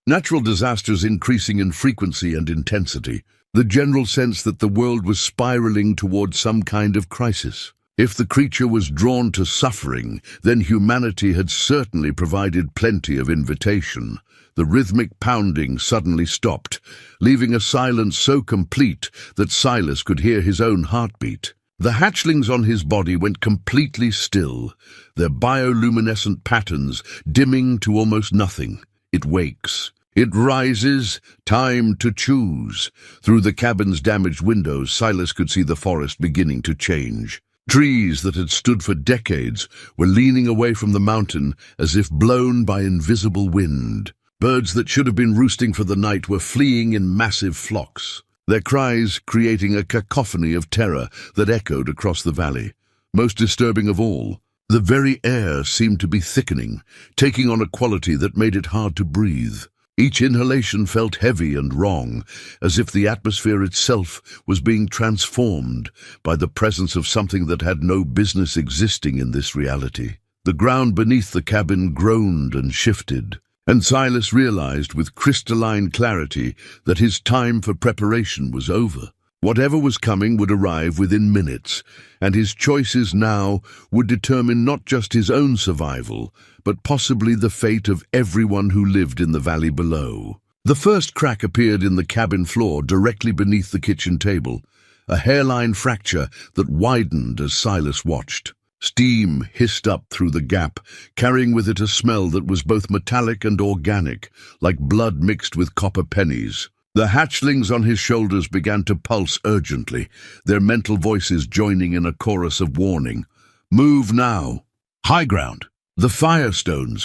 Speaker 1: Natural disasters increasing in frequency and intensity. The general sense that the world was spiraling towards some kind of crisis. If the creature was drawn to suffering, then humanity had certainly provided plenty of invitation. The rhythmic pounding suddenly stopped, leaving a silence so complete that Silas could hear his own heartbeat. The hatchlings on his body went completely still, their bioluminescent patterns dimming to almost nothing. It wakes. It rises. Time to choose. Through the cabin's damaged windows, Silas could see the forest beginning to change. Trees that had stood for decades were leaning away from the mountain as if blown by invisible wind. Birds that should have been roosting for the night were fleeing in massive flocks, their cries creating a cacophony of terror that echoed across the valley. Most disturbing of all, the very air seemed to be thickening, taking on a quality that made it hard to breathe. Each inhalation felt heavy and wrong, as if the atmosphere itself was being transformed by the presence of something that had no business existing in this reality. The ground beneath the cabin groaned and shifted, and Silas realized with crystalline clarity that his time for preparation was over. Whatever was coming would arrive within minutes, and his choices now would determine not just his own survival, but possibly the fate of everyone who lived in the valley below. The first crack appeared in the cabin floor directly beneath the kitchen table, a hairline fracture that widened as Silas watched. Steam hissed up through the gap, carrying with it a smell that was both metallic and organic, like blood mixed with copper pennies. The hatchlings on his shoulders began to pulse urgently, their mental voices joining in a chorus of warning. Move now. High ground. The firestones?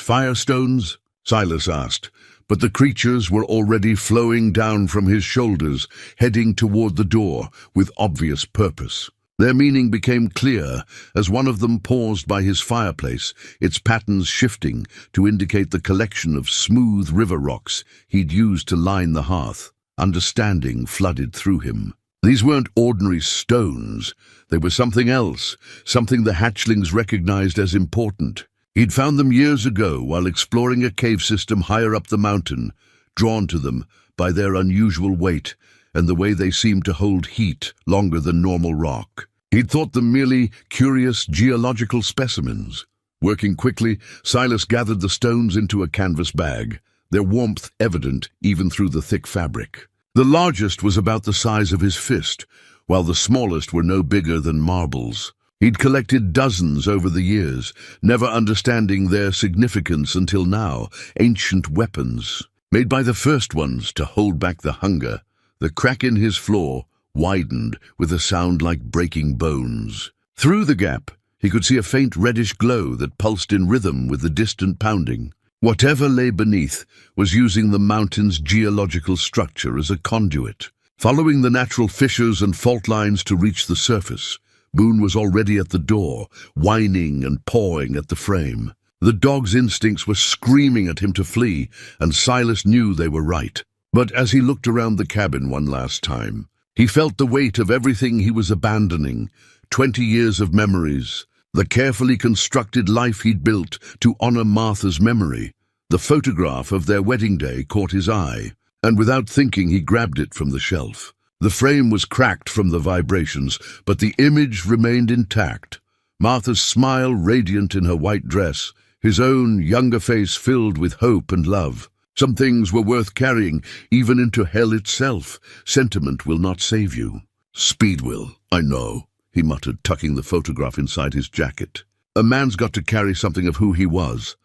Speaker 1: Silas asked, but the creatures were already flowing down from his shoulders, heading toward the door with obvious purpose. Their meaning became clear as one of them paused by his fireplace, its patterns shifting to indicate the collection of smooth river rocks he'd used to line the hearth. Understanding flooded through him. These weren't ordinary stones. They were something else, something the hatchlings recognized as important. He'd found them years ago while exploring a cave system higher up the mountain, drawn to them by their unusual weight and the way they seemed to hold heat longer than normal rock. He'd thought them merely curious geological specimens. Working quickly, Silas gathered the stones into a canvas bag, their warmth evident even through the thick fabric. The largest was about the size of his fist, while the smallest were no bigger than marbles. He'd collected dozens over the years, never understanding their significance until now. Ancient weapons, made by the first ones to hold back the hunger. The crack in his floor widened with a sound like breaking bones. Through the gap, he could see a faint reddish glow that pulsed in rhythm with the distant pounding. Whatever lay beneath was using the mountain's geological structure as a conduit, following the natural fissures and fault lines to reach the surface. Boone was already at the door, whining and pawing at the frame. The dog's instincts were screaming at him to flee, and Silas knew they were right. But as he looked around the cabin one last time, he felt the weight of everything he was abandoning. 20 years of memories, the carefully constructed life he'd built to honor Martha's memory, The photograph of their wedding day caught his eye, and without thinking he grabbed it from the shelf. The frame was cracked from the vibrations, but the image remained intact. Martha's smile radiant in her white dress, his own younger face filled with hope and love. Some things were worth carrying, even into hell itself. Sentiment will not save you. Speed will, I know, he muttered, tucking the photograph inside his jacket. A man's got to carry something of who he was,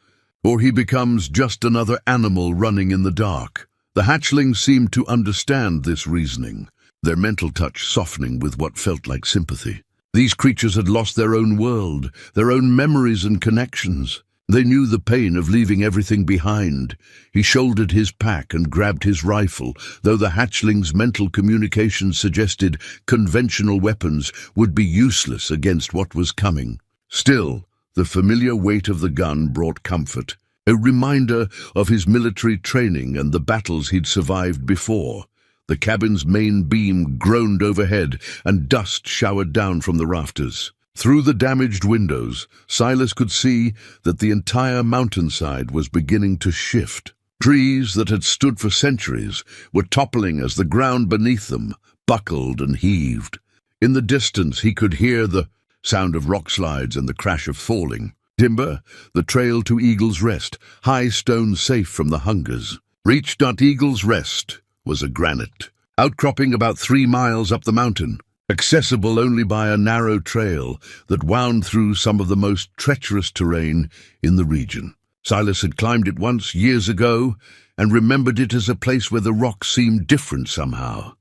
Speaker 1: or he becomes just another animal running in the dark. The hatchlings seemed to understand this reasoning, their mental touch softening with what felt like sympathy. These creatures had lost their own world, their own memories and connections. They knew the pain of leaving everything behind. He shouldered his pack and grabbed his rifle, though the hatchling's mental communication suggested conventional weapons would be useless against what was coming. Still, the familiar weight of the gun brought comfort, a reminder of his military training and the battles he'd survived before. The cabin's main beam groaned overhead, and dust showered down from the rafters. Through the damaged windows, Silas could see that the entire mountainside was beginning to shift. Trees that had stood for centuries were toppling as the ground beneath them buckled and heaved. In the distance he could hear the sound of rock slides and the crash of falling timber, the trail to Eagle's Rest, high stone safe from the hungers. Reached at Eagle's Rest was a granite outcropping about 3 miles up the mountain, accessible only by a narrow trail that wound through some of the most treacherous terrain in the region. Silas had climbed it once, years ago, and remembered it as a place where the rocks seemed different somehow,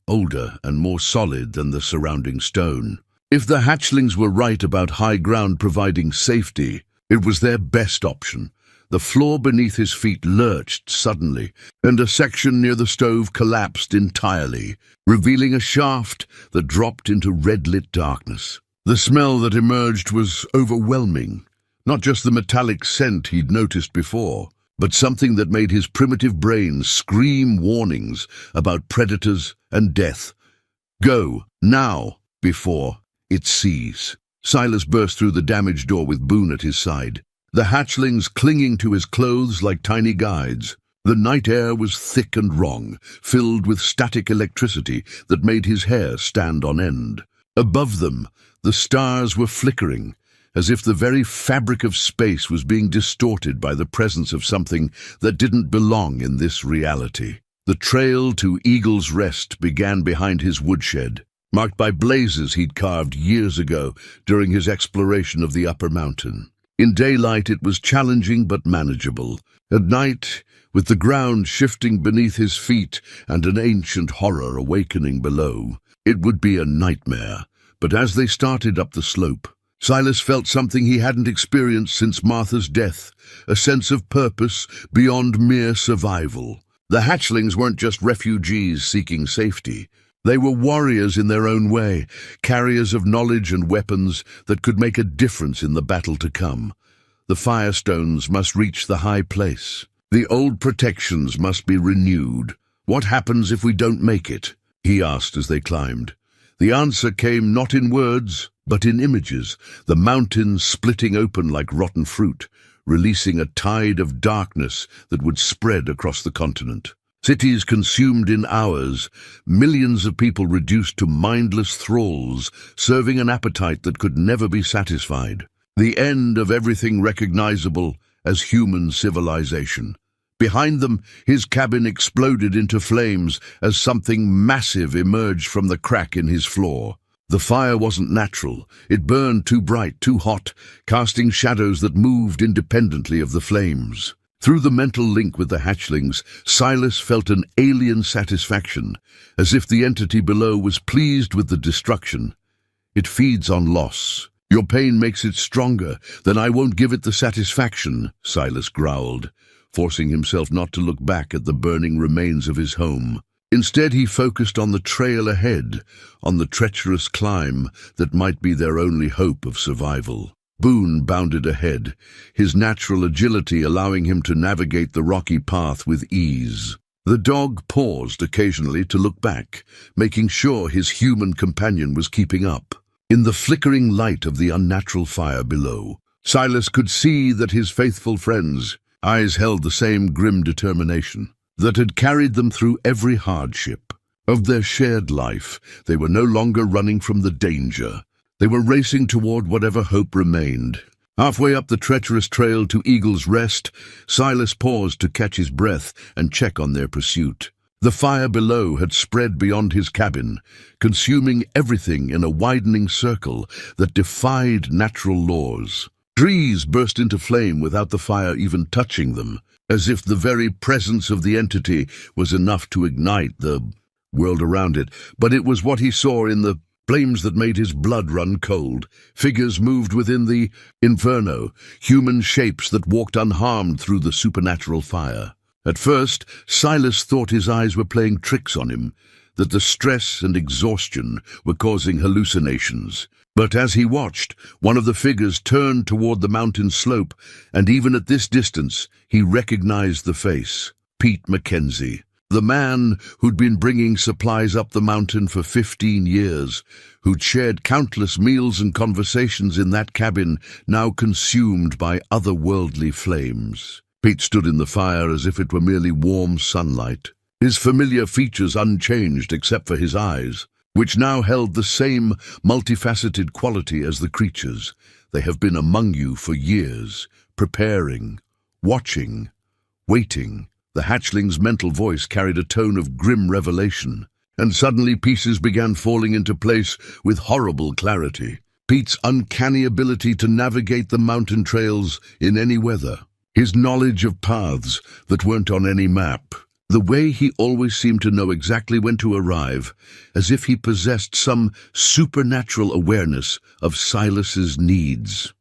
Speaker 1: older and more solid than the surrounding stone. If the hatchlings were right about high ground providing safety, it was their best option. The floor beneath his feet lurched suddenly, and a section near the stove collapsed entirely, revealing a shaft that dropped into red-lit darkness. The smell that emerged was overwhelming, not just the metallic scent he'd noticed before, but something that made his primitive brain scream warnings about predators and death. Go, now, before it sees. Silas burst through the damaged door with Boone at his side, the hatchlings clinging to his clothes like tiny guides. The night air was thick and wrong, filled with static electricity that made his hair stand on end. Above them, the stars were flickering, as if the very fabric of space was being distorted by the presence of something that didn't belong in this reality. The trail to Eagle's Rest began behind his woodshed, marked by blazes he'd carved years ago during his exploration of the upper mountain. In daylight it was challenging but manageable. At night, with the ground shifting beneath his feet and an ancient horror awakening below, it would be a nightmare. But as they started up the slope, Silas felt something he hadn't experienced since Martha's death, a sense of purpose beyond mere survival. The hatchlings weren't just refugees seeking safety. They were warriors in their own way, carriers of knowledge and weapons that could make a difference in the battle to come. The firestones must reach the high place. The old protections must be renewed. What happens if we don't make it? He asked as they climbed. The answer came not in words, but in images, the mountains splitting open like rotten fruit, releasing a tide of darkness that would spread across the continent. Cities consumed in hours, millions of people reduced to mindless thralls, serving an appetite that could never be satisfied. The end of everything recognizable as human civilization. Behind them, his cabin exploded into flames as something massive emerged from the crack in his floor. The fire wasn't natural. It burned too bright, too hot, casting shadows that moved independently of the flames. Through the mental link with the hatchlings, Silas felt an alien satisfaction, as if the entity below was pleased with the destruction. It feeds on loss. Your pain makes it stronger, then I won't give it the satisfaction, Silas growled, forcing himself not to look back at the burning remains of his home. Instead, he focused on the trail ahead, on the treacherous climb that might be their only hope of survival. Boone bounded ahead, his natural agility allowing him to navigate the rocky path with ease. The dog paused occasionally to look back, making sure his human companion was keeping up. In the flickering light of the unnatural fire below, Silas could see that his faithful friends Eyes held the same grim determination that had carried them through every hardship of their shared life. They were no longer running from the danger. They were racing toward whatever hope remained. Halfway up the treacherous trail to Eagle's Rest, Silas paused to catch his breath and check on their pursuit. The fire below had spread beyond his cabin, consuming everything in a widening circle that defied natural laws. Trees burst into flame without the fire even touching them, as if the very presence of the entity was enough to ignite the world around it. But it was what he saw in the flames that made his blood run cold. Figures moved within the inferno, human shapes that walked unharmed through the supernatural fire. At first, Silas thought his eyes were playing tricks on him, that the stress and exhaustion were causing hallucinations. But as he watched, one of the figures turned toward the mountain slope, and even at this distance, he recognized the face. Pete Mackenzie, the man who'd been bringing supplies up the mountain for 15 years, who'd shared countless meals and conversations in that cabin, now consumed by otherworldly flames. Pete stood in the fire as if it were merely warm sunlight, his familiar features unchanged except for his eyes, which now held the same multifaceted quality as the creatures. They have been among you for years, preparing, watching, waiting. The hatchling's mental voice carried a tone of grim revelation, and suddenly pieces began falling into place with horrible clarity. Pete's uncanny ability to navigate the mountain trails in any weather, his knowledge of paths that weren't on any map, the way he always seemed to know exactly when to arrive, as if he possessed some supernatural awareness of Silas's needs.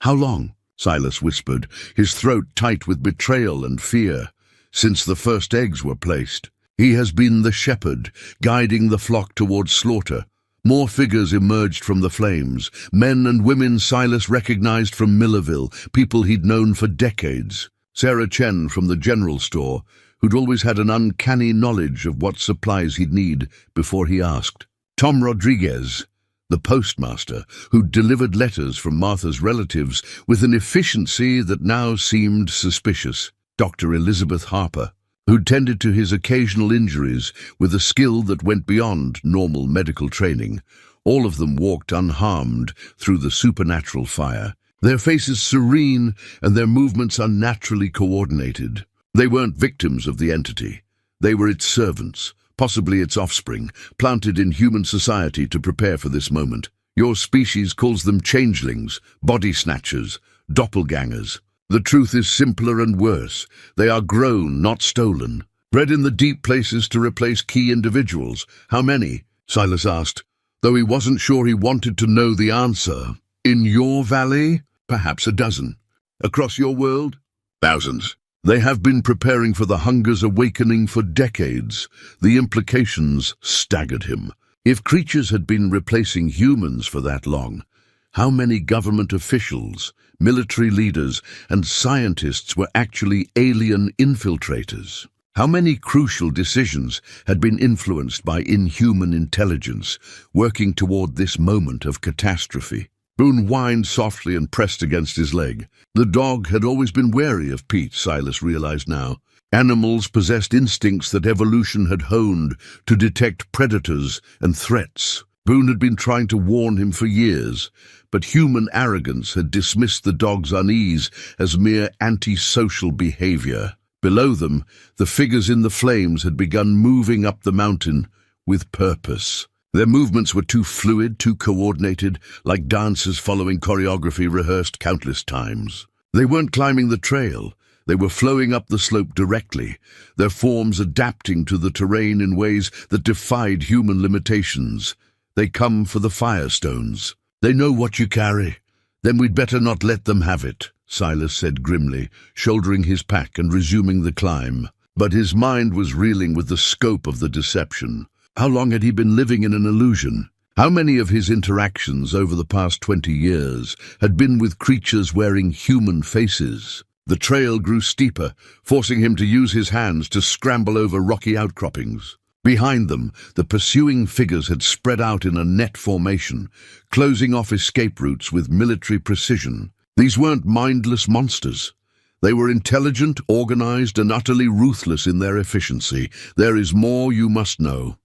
Speaker 1: "How long?" Silas whispered, his throat tight with betrayal and fear. "Since the first eggs were placed. He has been the shepherd, guiding the flock towards slaughter." More figures emerged from the flames, men and women Silas recognized from Millerville, people he'd known for decades. Sarah Chen from the general store, who'd always had an uncanny knowledge of what supplies he'd need before he asked. Tom Rodriguez, the postmaster, who'd delivered letters from Martha's relatives with an efficiency that now seemed suspicious. Dr. Elizabeth Harper, who tended to his occasional injuries with a skill that went beyond normal medical training. All of them walked unharmed through the supernatural fire, their faces serene and their movements unnaturally coordinated. They weren't victims of the entity. They were its servants, possibly its offspring, planted in human society to prepare for this moment. Your species calls them changelings, body snatchers, doppelgangers. The truth is simpler and worse. They are grown, not stolen. Bred in the deep places to replace key individuals. How many? Silas asked, though he wasn't sure he wanted to know the answer. In your valley? Perhaps a dozen. Across your world? Thousands. They have been preparing for the hunger's awakening for decades. The implications staggered him. If creatures had been replacing humans for that long, how many government officials, military leaders, and scientists were actually alien infiltrators? How many crucial decisions had been influenced by inhuman intelligence, working toward this moment of catastrophe? Boone whined softly and pressed against his leg. The dog had always been wary of Pete, Silas realized now. Animals possessed instincts that evolution had honed to detect predators and threats. Boone had been trying to warn him for years, but human arrogance had dismissed the dog's unease as mere antisocial behavior. Below them, the figures in the flames had begun moving up the mountain with purpose. Their movements were too fluid, too coordinated, like dancers following choreography rehearsed countless times. They weren't climbing the trail. They were flowing up the slope directly, their forms adapting to the terrain in ways that defied human limitations. They come for the firestones. They know what you carry. Then we'd better not let them have it, Silas said grimly, shouldering his pack and resuming the climb. But his mind was reeling with the scope of the deception. How long had he been living in an illusion? How many of his interactions over the past 20 years had been with creatures wearing human faces? The trail grew steeper, forcing him to use his hands to scramble over rocky outcroppings. Behind them, the pursuing figures had spread out in a net formation, closing off escape routes with military precision. These weren't mindless monsters. They were intelligent, organized, and utterly ruthless in their efficiency. There is more you must know.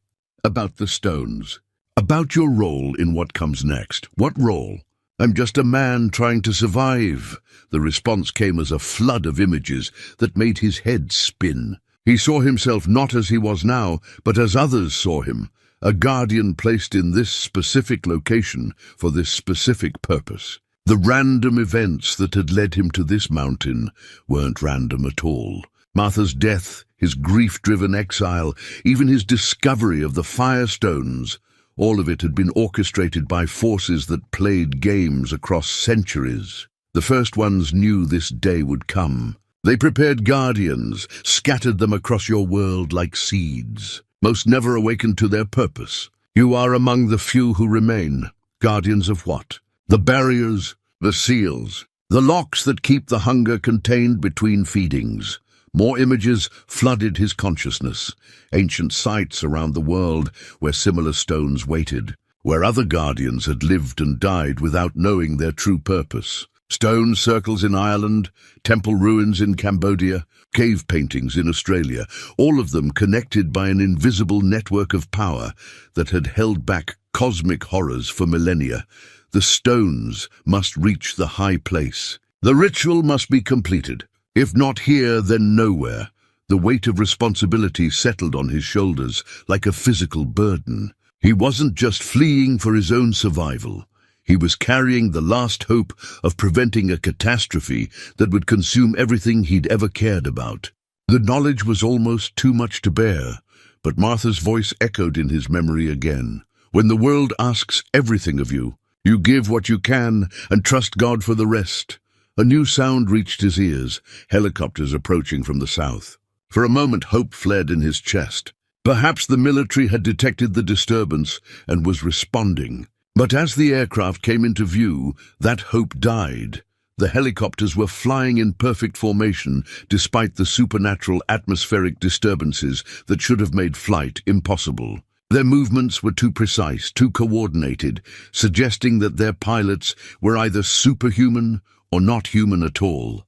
Speaker 1: About the stones. About your role in what comes next. What role? I'm just a man trying to survive. The response came as a flood of images that made his head spin. He saw himself not as he was now, but as others saw him, a guardian placed in this specific location for this specific purpose. The random events that had led him to this mountain weren't random at all. Martha's death, his grief-driven exile, even his discovery of the Firestones, all of it had been orchestrated by forces that played games across centuries. The first ones knew this day would come. They prepared guardians, scattered them across your world like seeds. Most never awakened to their purpose. You are among the few who remain. Guardians of what? The barriers, the seals, the locks that keep the hunger contained between feedings. More images flooded his consciousness. Ancient sites around the world where similar stones waited, where other guardians had lived and died without knowing their true purpose. Stone circles in Ireland, temple ruins in Cambodia, cave paintings in Australia, all of them connected by an invisible network of power that had held back cosmic horrors for millennia. The stones must reach the high place. The ritual must be completed. If not here, then nowhere. The weight of responsibility settled on his shoulders like a physical burden. He wasn't just fleeing for his own survival. He was carrying the last hope of preventing a catastrophe that would consume everything he'd ever cared about. The knowledge was almost too much to bear, but Martha's voice echoed in his memory again. When the world asks everything of you, you give what you can and trust God for the rest. A new sound reached his ears, helicopters approaching from the south. For a moment, hope fled in his chest. Perhaps the military had detected the disturbance and was responding. But as the aircraft came into view, that hope died. The helicopters were flying in perfect formation despite the supernatural atmospheric disturbances that should have made flight impossible. Their movements were too precise, too coordinated, suggesting that their pilots were either superhuman or not human at all.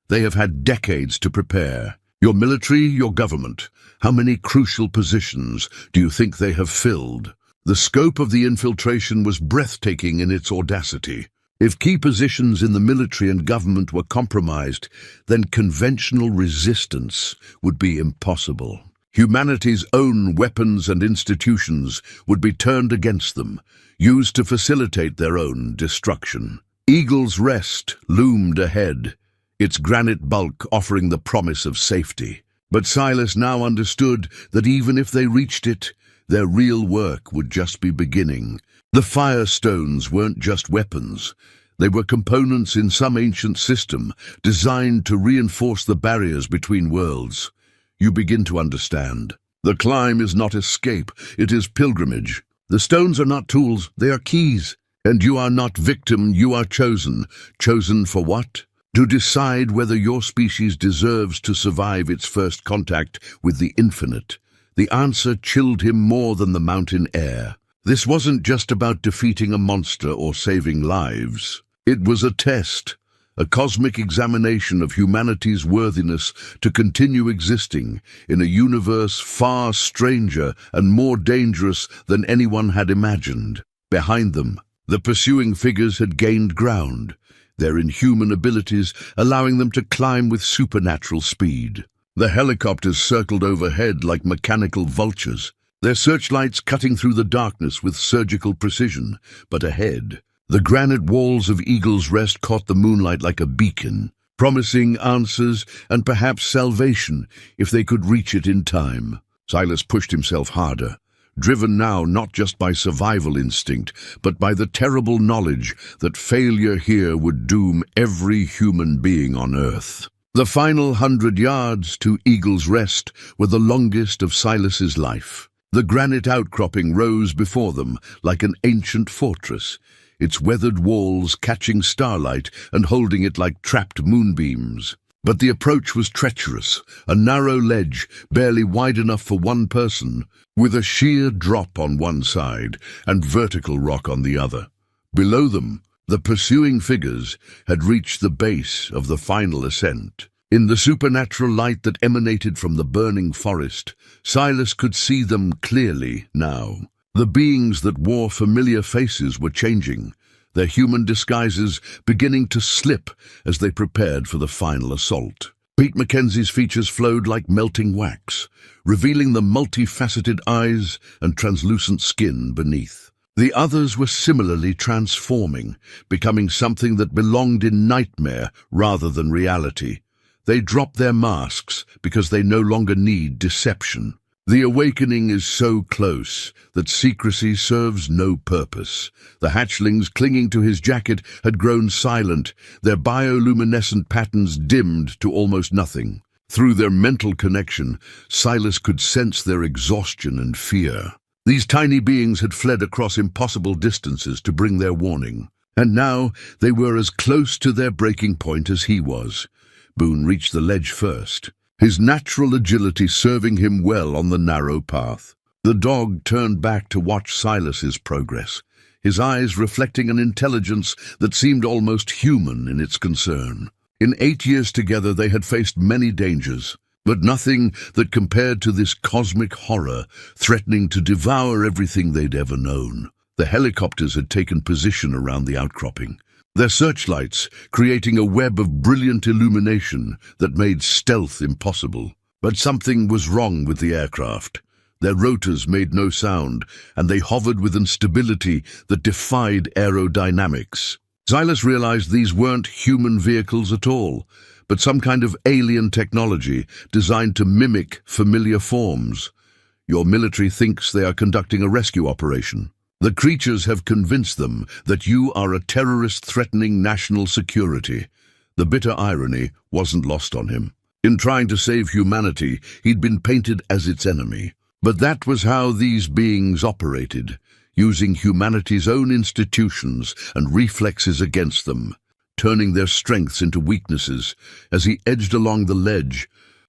Speaker 1: They have had decades to prepare. Your military, your government, how many crucial positions do you think they have filled? The scope of the infiltration was breathtaking in its audacity. If key positions in the military and government were compromised, then conventional resistance would be impossible. Humanity's own weapons and institutions would be turned against them, used to facilitate their own destruction. Eagle's Rest loomed ahead, its granite bulk offering the promise of safety. But Silas now understood that even if they reached it, their real work would just be beginning. The Firestones weren't just weapons. They were components in some ancient system designed to reinforce the barriers between worlds. You begin to understand. The climb is not escape, it is pilgrimage. The stones are not tools, they are keys. And you are not victim, you are chosen. Chosen for what? To decide whether your species deserves to survive its first contact with the infinite. The answer chilled him more than the mountain air. This wasn't just about defeating a monster or saving lives. It was a test, a cosmic examination of humanity's worthiness to continue existing in a universe far stranger and more dangerous than anyone had imagined. Behind them, the pursuing figures had gained ground, their inhuman abilities allowing them to climb with supernatural speed. The helicopters circled overhead like mechanical vultures, their searchlights cutting through the darkness with surgical precision. But ahead, the granite walls of Eagle's Rest caught the moonlight like a beacon, promising answers and perhaps salvation if they could reach it in time. Silas pushed himself harder, driven now not just by survival instinct, but by the terrible knowledge that failure here would doom every human being on Earth. The final 100 yards to Eagle's Rest were the longest of Silas's life. The granite outcropping rose before them like an ancient fortress, its weathered walls catching starlight and holding it like trapped moonbeams. But the approach was treacherous, a narrow ledge barely wide enough for one person, with a sheer drop on one side and vertical rock on the other. Below them, the pursuing figures had reached the base of the final ascent. In the supernatural light that emanated from the burning forest, Silas could see them clearly now. The beings that wore familiar faces were changing, their human disguises beginning to slip as they prepared for the final assault. Pete Mackenzie's features flowed like melting wax, revealing the multifaceted eyes and translucent skin beneath. The others were similarly transforming, becoming something that belonged in nightmare rather than reality. They drop their masks because they no longer need deception. The awakening is so close that secrecy serves no purpose. The hatchlings clinging to his jacket had grown silent, their bioluminescent patterns dimmed to almost nothing. Through their mental connection, Silas could sense their exhaustion and fear. These tiny beings had fled across impossible distances to bring their warning, and now they were as close to their breaking point as he was. Boone reached the ledge first, his natural agility serving him well on the narrow path. The dog turned back to watch Silas's progress, his eyes reflecting an intelligence that seemed almost human in its concern. In 8 years together they had faced many dangers, but nothing that compared to this cosmic horror threatening to devour everything they'd ever known. The helicopters had taken position around the outcropping, their searchlights creating a web of brilliant illumination that made stealth impossible. But something was wrong with the aircraft. Their rotors made no sound, and they hovered with instability that defied aerodynamics. Silas realized these weren't human vehicles at all, but some kind of alien technology designed to mimic familiar forms. Your military thinks they are conducting a rescue operation. The creatures have convinced them that you are a terrorist threatening national security. The bitter irony wasn't lost on him. In trying to save humanity, he'd been painted as its enemy. But that was how these beings operated, using humanity's own institutions and reflexes against them, turning their strengths into weaknesses. As he edged along the ledge,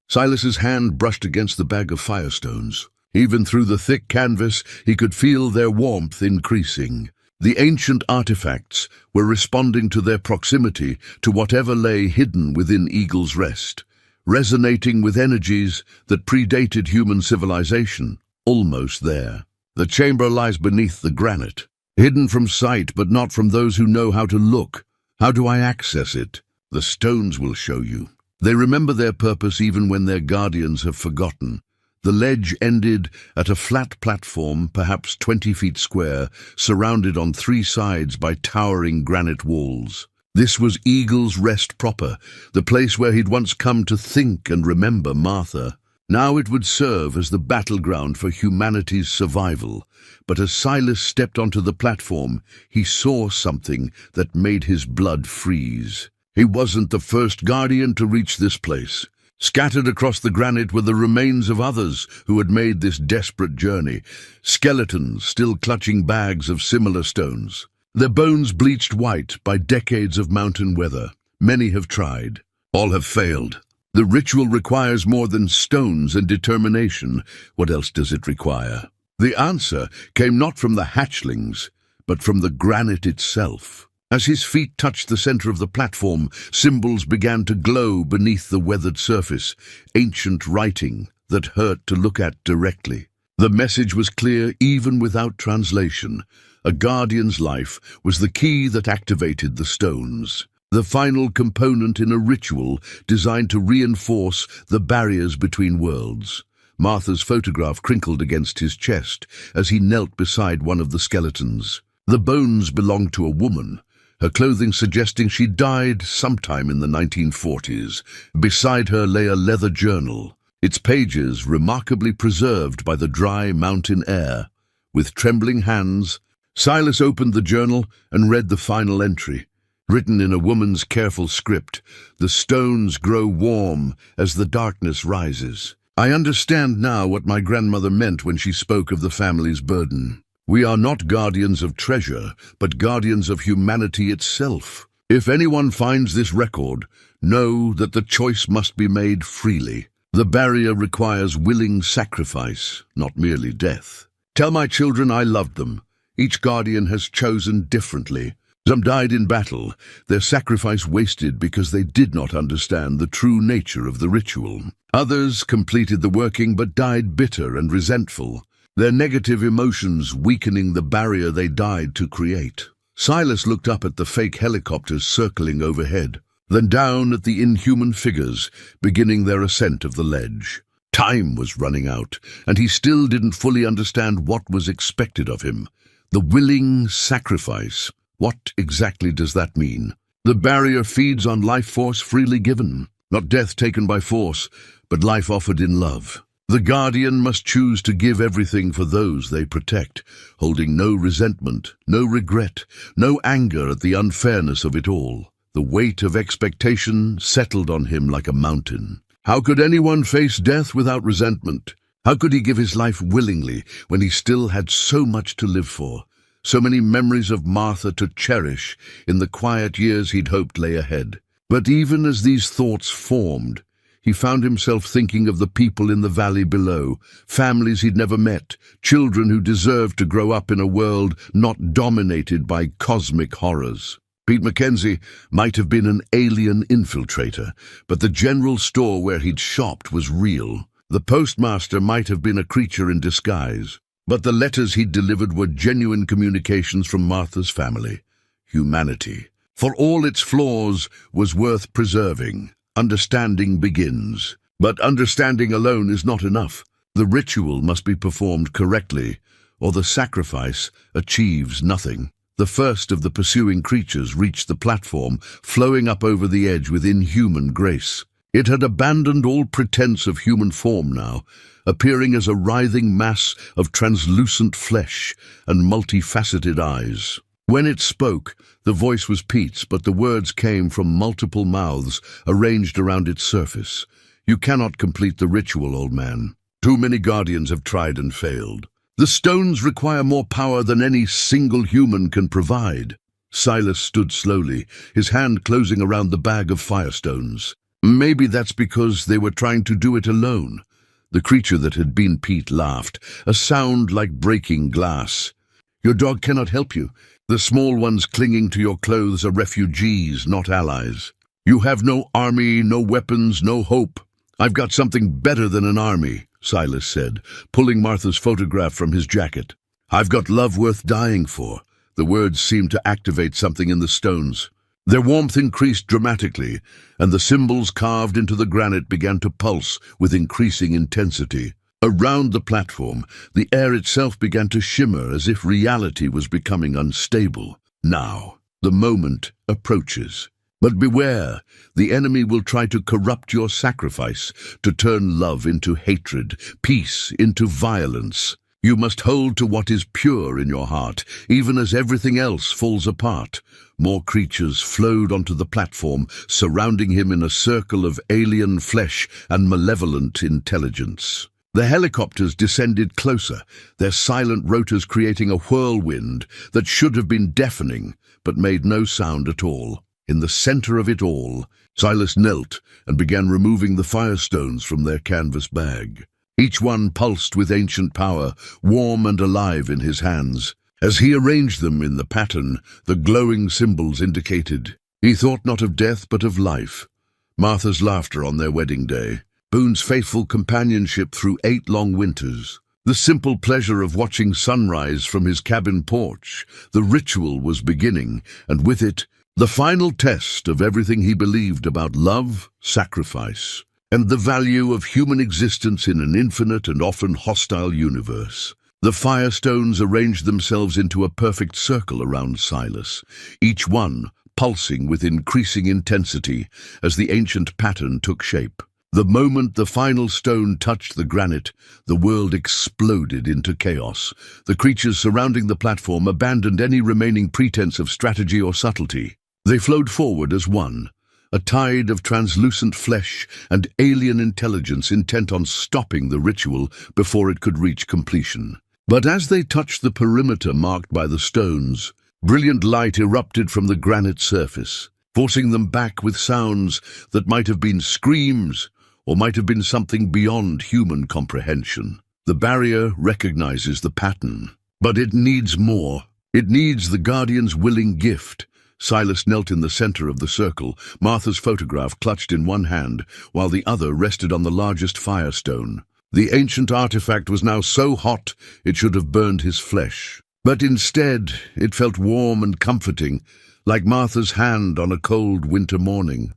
Speaker 1: Silas's hand brushed against the bag of firestones. Even through the thick canvas, he could feel their warmth increasing. The ancient artifacts were responding to their proximity to whatever lay hidden within Eagle's Rest, resonating with energies that predated human civilization, almost there. The chamber lies beneath the granite, hidden from sight but not from those who know how to look. How do I access it? The stones will show you. They remember their purpose even when their guardians have forgotten. The ledge ended at a flat platform, perhaps 20 feet square, surrounded on 3 sides by towering granite walls. This was Eagle's Rest proper, the place where he'd once come to think and remember Martha. Now it would serve as the battleground for humanity's survival. But as Silas stepped onto the platform, he saw something that made his blood freeze. He wasn't the first guardian to reach this place. Scattered across the granite were the remains of others who had made this desperate journey, skeletons still clutching bags of similar stones. Their bones bleached white by decades of mountain weather. Many have tried. All have failed. The ritual requires more than stones and determination. What else does it require? The answer came not from the hatchlings, but from the granite itself. As his feet touched the center of the platform, symbols began to glow beneath the weathered surface, ancient writing that hurt to look at directly. The message was clear even without translation. A guardian's life was the key that activated the stones, the final component in a ritual designed to reinforce the barriers between worlds. Martha's photograph crinkled against his chest as he knelt beside one of the skeletons. The bones belonged to a woman, her clothing suggesting she died sometime in the 1940s. Beside her lay a leather journal, its pages remarkably preserved by the dry mountain air. With trembling hands, Silas opened the journal and read the final entry. Written in a woman's careful script, "The stones grow warm as the darkness rises. I understand now what my grandmother meant when she spoke of the family's burden. We are not guardians of treasure, but guardians of humanity itself. If anyone finds this record, know that the choice must be made freely. The barrier requires willing sacrifice, not merely death. Tell my children I loved them. Each guardian has chosen differently." Some died in battle, their sacrifice wasted because they did not understand the true nature of the ritual. Others completed the working but died bitter and resentful, their negative emotions weakening the barrier they died to create. Silas looked up at the fake helicopters circling overhead, then down at the inhuman figures beginning their ascent of the ledge. Time was running out, and he still didn't fully understand what was expected of him. The willing sacrifice. What exactly does that mean? The barrier feeds on life force freely given, not death taken by force, but life offered in love. The guardian must choose to give everything for those they protect, holding no resentment, no regret, no anger at the unfairness of it all. The weight of expectation settled on him like a mountain. How could anyone face death without resentment? How could he give his life willingly when he still had so much to live for? So many memories of Martha to cherish in the quiet years he'd hoped lay ahead. But even as these thoughts formed, he found himself thinking of the people in the valley below, families he'd never met, children who deserved to grow up in a world not dominated by cosmic horrors. Pete Mackenzie might have been an alien infiltrator, but the general store where he'd shopped was real. The postmaster might have been a creature in disguise, but the letters he'd delivered were genuine communications from Martha's family. Humanity, for all its flaws, was worth preserving. Understanding begins. But understanding alone is not enough. The ritual must be performed correctly, or the sacrifice achieves nothing. The first of the pursuing creatures reached the platform, flowing up over the edge with inhuman grace. It had abandoned all pretense of human form now, appearing as a writhing mass of translucent flesh and multifaceted eyes. When it spoke, the voice was Pete's, but the words came from multiple mouths arranged around its surface. You cannot complete the ritual, old man. Too many guardians have tried and failed. The stones require more power than any single human can provide. Silas stood slowly, his hand closing around the bag of firestones. Maybe that's because they were trying to do it alone. The creature that had been Pete laughed, a sound like breaking glass. Your dog cannot help you. The small ones clinging to your clothes are refugees, not allies. You have no army, no weapons, no hope. I've got something better than an army, Silas said, pulling Martha's photograph from his jacket. I've got love worth dying for. The words seemed to activate something in the stones. Their warmth increased dramatically, and the symbols carved into the granite began to pulse with increasing intensity. Around the platform, the air itself began to shimmer as if reality was becoming unstable. Now, the moment approaches. But beware, the enemy will try to corrupt your sacrifice, to turn love into hatred, peace into violence. You must hold to what is pure in your heart, even as everything else falls apart. More creatures flowed onto the platform, surrounding him in a circle of alien flesh and malevolent intelligence. The helicopters descended closer, their silent rotors creating a whirlwind that should have been deafening, but made no sound at all. In the center of it all, Silas knelt and began removing the firestones from their canvas bag. Each one pulsed with ancient power, warm and alive in his hands. As he arranged them in the pattern, the glowing symbols indicated. He thought not of death but of life. Martha's laughter on their wedding day. Boone's faithful companionship through 8 long winters. The simple pleasure of watching sunrise from his cabin porch. The ritual was beginning, and with it, the final test of everything he believed about love, sacrifice, and the value of human existence in an infinite and often hostile universe. The firestones arranged themselves into a perfect circle around Silas, each one pulsing with increasing intensity as the ancient pattern took shape. The moment the final stone touched the granite, the world exploded into chaos. The creatures surrounding the platform abandoned any remaining pretense of strategy or subtlety. They flowed forward as one, a tide of translucent flesh and alien intelligence intent on stopping the ritual before it could reach completion. But as they touched the perimeter marked by the stones, brilliant light erupted from the granite surface, forcing them back with sounds that might have been screams or might have been something beyond human comprehension. The barrier recognizes the pattern, but it needs more. It needs the Guardian's willing gift, Silas knelt in the center of the circle, Martha's photograph clutched in one hand, while the other rested on the largest firestone. The ancient artifact was now so hot it should have burned his flesh. But instead, it felt warm and comforting, like Martha's hand on a cold winter morning.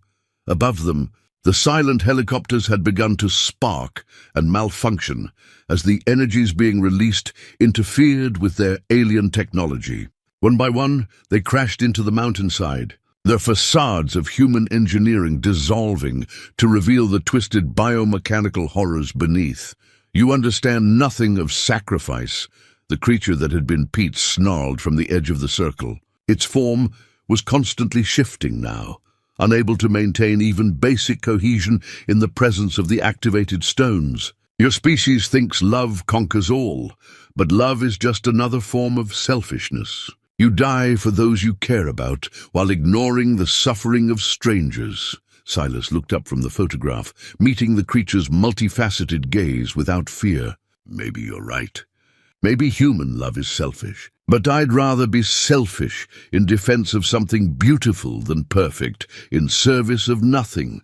Speaker 1: Above them, the silent helicopters had begun to spark and malfunction as the energies being released interfered with their alien technology. One by one, they crashed into the mountainside, their facades of human engineering dissolving to reveal the twisted biomechanical horrors beneath. "You understand nothing of sacrifice," the creature that had been Pete snarled from the edge of the circle. Its form was constantly shifting now, unable to maintain even basic cohesion in the presence of the activated stones. "Your species thinks love conquers all, but love is just another form of selfishness. You die for those you care about while ignoring the suffering of strangers." Silas looked up from the photograph, meeting the creature's multifaceted gaze without fear. "Maybe you're right. Maybe human love is selfish. But I'd rather be selfish in defense of something beautiful than perfect, in service of nothing."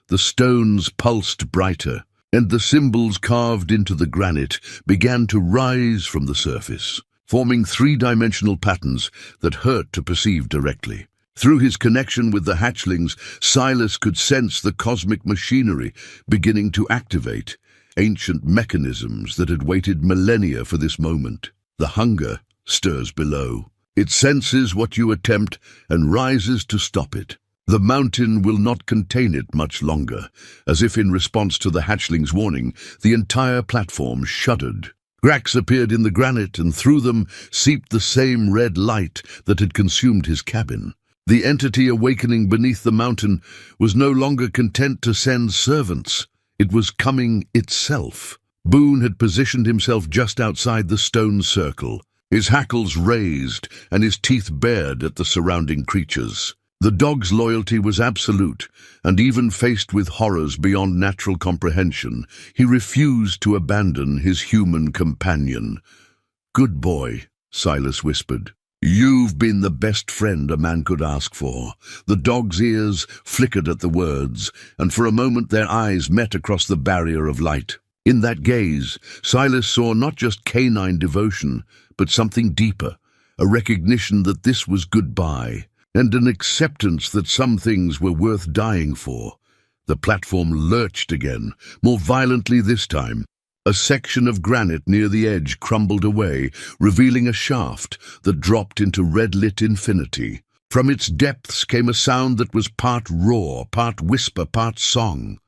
Speaker 1: The stones pulsed brighter, and the symbols carved into the granite began to rise from the surface, forming three-dimensional patterns that hurt to perceive directly. Through his connection with the hatchlings, Silas could sense the cosmic machinery beginning to activate, ancient mechanisms that had waited millennia for this moment. The hunger stirs below. It senses what you attempt and rises to stop it. The mountain will not contain it much longer. As if in response to the hatchling's warning, the entire platform shuddered. Cracks appeared in the granite, and through them seeped the same red light that had consumed his cabin. The entity awakening beneath the mountain was no longer content to send servants. It was coming itself. Boone had positioned himself just outside the stone circle, his hackles raised and his teeth bared at the surrounding creatures. The dog's loyalty was absolute, and even faced with horrors beyond natural comprehension, he refused to abandon his human companion. "Good boy," Silas whispered. "You've been the best friend a man could ask for." The dog's ears flickered at the words, and for a moment their eyes met across the barrier of light. In that gaze, Silas saw not just canine devotion, but something deeper, a recognition that this was goodbye, and an acceptance that some things were worth dying for. The platform lurched again, more violently this time. A section of granite near the edge crumbled away, revealing a shaft that dropped into red-lit infinity. From its depths came a sound that was part roar, part whisper, part song.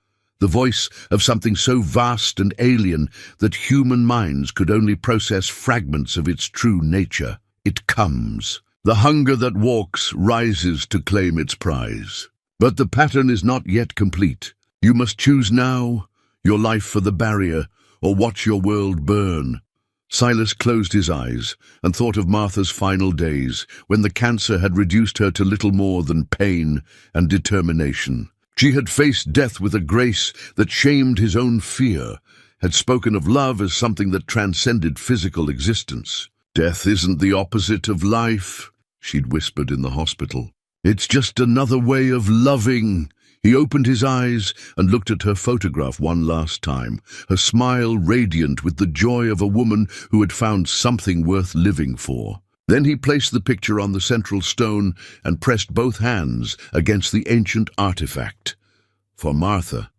Speaker 1: The voice of something so vast and alien that human minds could only process fragments of its true nature. It comes. The hunger that walks rises to claim its prize. But the pattern is not yet complete. You must choose now, your life for the barrier, or watch your world burn. Silas closed his eyes and thought of Martha's final days, when the cancer had reduced her to little more than pain and determination. She had faced death with a grace that shamed his own fear, had spoken of love as something that transcended physical existence. "Death isn't the opposite of life," she'd whispered in the hospital. "It's just another way of loving." He opened his eyes and looked at her photograph one last time, her smile radiant with the joy of a woman who had found something worth living for. Then he placed the picture on the central stone and pressed both hands against the ancient artifact. "For Martha,"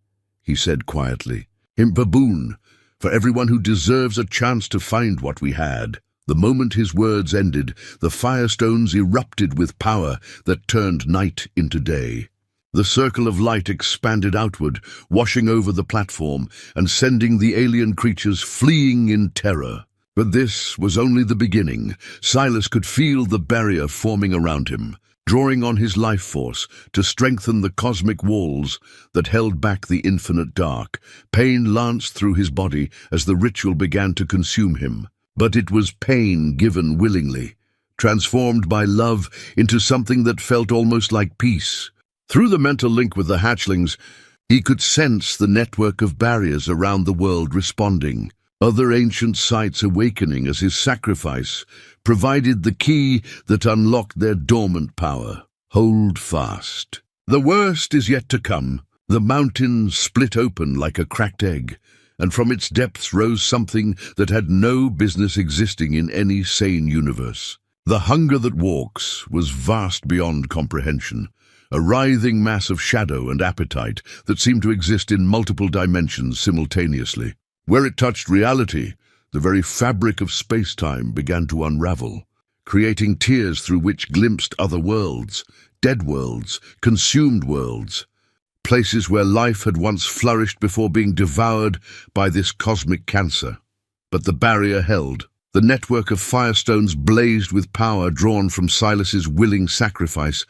Speaker 1: he said quietly. "For Boone, for everyone who deserves a chance to find what we had." The moment his words ended, the firestones erupted with power that turned night into day. The circle of light expanded outward, washing over the platform and sending the alien creatures fleeing in terror. But this was only the beginning. Silas could feel the barrier forming around him, drawing on his life force to strengthen the cosmic walls that held back the infinite dark. Pain lanced through his body as the ritual began to consume him. But it was pain given willingly, transformed by love into something that felt almost like peace. Through the mental link with the hatchlings, he could sense the network of barriers around the world responding, other ancient sites awakening as his sacrifice provided the key that unlocked their dormant power. Hold fast. The worst is yet to come. The mountain split open like a cracked egg, and from its depths rose something that had no business existing in any sane universe. The hunger that walks was vast beyond comprehension, a writhing mass of shadow and appetite that seemed to exist in multiple dimensions simultaneously. Where it touched reality, the very fabric of space-time began to unravel, creating tiers through which glimpsed other worlds, dead worlds, consumed worlds, places where life had once flourished before being devoured by this cosmic cancer. But the barrier held. The network of firestones blazed with power drawn from Silas's willing sacrifice,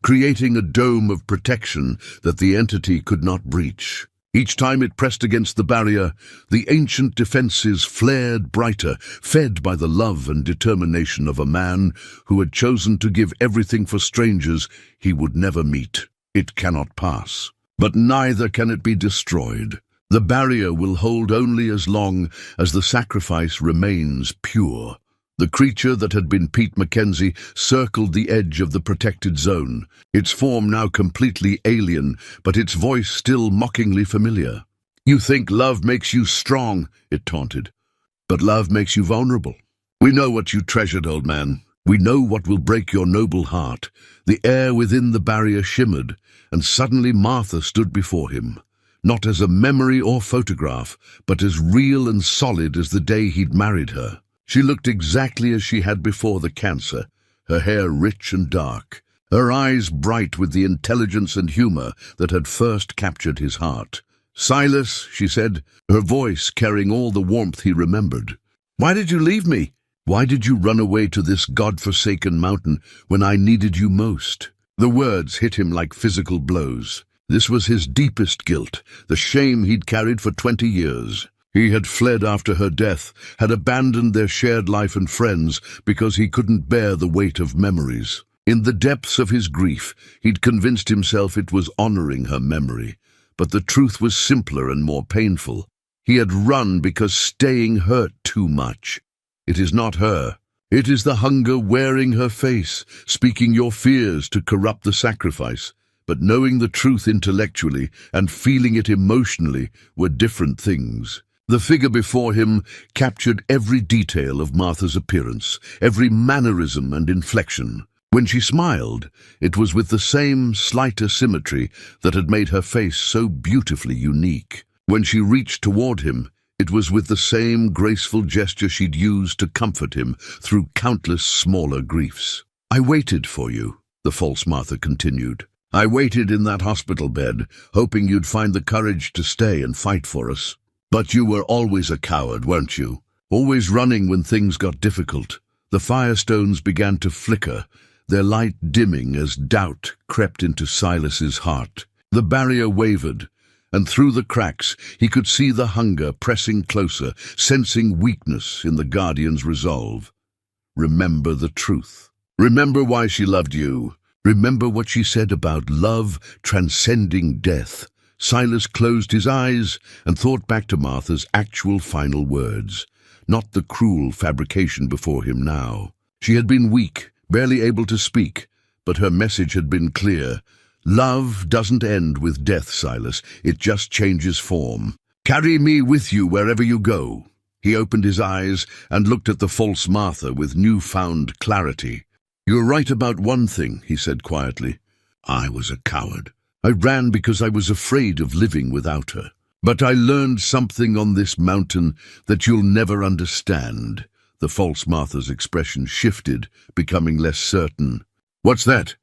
Speaker 1: creating a dome of protection that the entity could not breach. Each time it pressed against the barrier, the ancient defenses flared brighter, fed by the love and determination of a man who had chosen to give everything for strangers he would never meet. It cannot pass, but neither can it be destroyed. The barrier will hold only as long as the sacrifice remains pure. The creature that had been Pete Mackenzie circled the edge of the protected zone, its form now completely alien, but its voice still mockingly familiar. "You think love makes you strong," it taunted, "but love makes you vulnerable. We know what you treasured, old man. We know what will break your noble heart." The air within the barrier shimmered, and suddenly Martha stood before him, not as a memory or photograph, but as real and solid as the day he'd married her. She looked exactly as she had before the cancer, her hair rich and dark, her eyes bright with the intelligence and humor that had first captured his heart. "Silas," she said, her voice carrying all the warmth he remembered. "Why did you leave me? Why did you run away to this God-forsaken mountain when I needed you most?" The words hit him like physical blows. This was his deepest guilt, the shame he'd carried for 20 years. He had fled after her death, had abandoned their shared life and friends because he couldn't bear the weight of memories. In the depths of his grief, he'd convinced himself it was honoring her memory, but the truth was simpler and more painful. He had run because staying hurt too much. It is not her. It is the hunger wearing her face, speaking your fears to corrupt the sacrifice. But knowing the truth intellectually and feeling it emotionally were different things. The figure before him captured every detail of Martha's appearance, every mannerism and inflection. When she smiled, it was with the same slight asymmetry that had made her face so beautifully unique. When she reached toward him, it was with the same graceful gesture she'd used to comfort him through countless smaller griefs. "I waited for you," the false Martha continued. "I waited in that hospital bed, hoping you'd find the courage to stay and fight for us. But you were always a coward, weren't you? Always running when things got difficult." The firestones began to flicker, their light dimming as doubt crept into Silas's heart. The barrier wavered, and through the cracks he could see the hunger pressing closer, sensing weakness in the Guardian's resolve. Remember the truth. Remember why she loved you. Remember what she said about love transcending death. Silas closed his eyes and thought back to Martha's actual final words, not the cruel fabrication before him now. She had been weak, barely able to speak, but her message had been clear. "Love doesn't end with death, Silas. It just changes form. Carry me with you wherever you go." He opened his eyes and looked at the false Martha with newfound clarity. "You're right about one thing," he said quietly. "I was a coward. I ran because I was afraid of living without her. But I learned something on this mountain that you'll never understand." The false Martha's expression shifted, becoming less certain. "What's that?"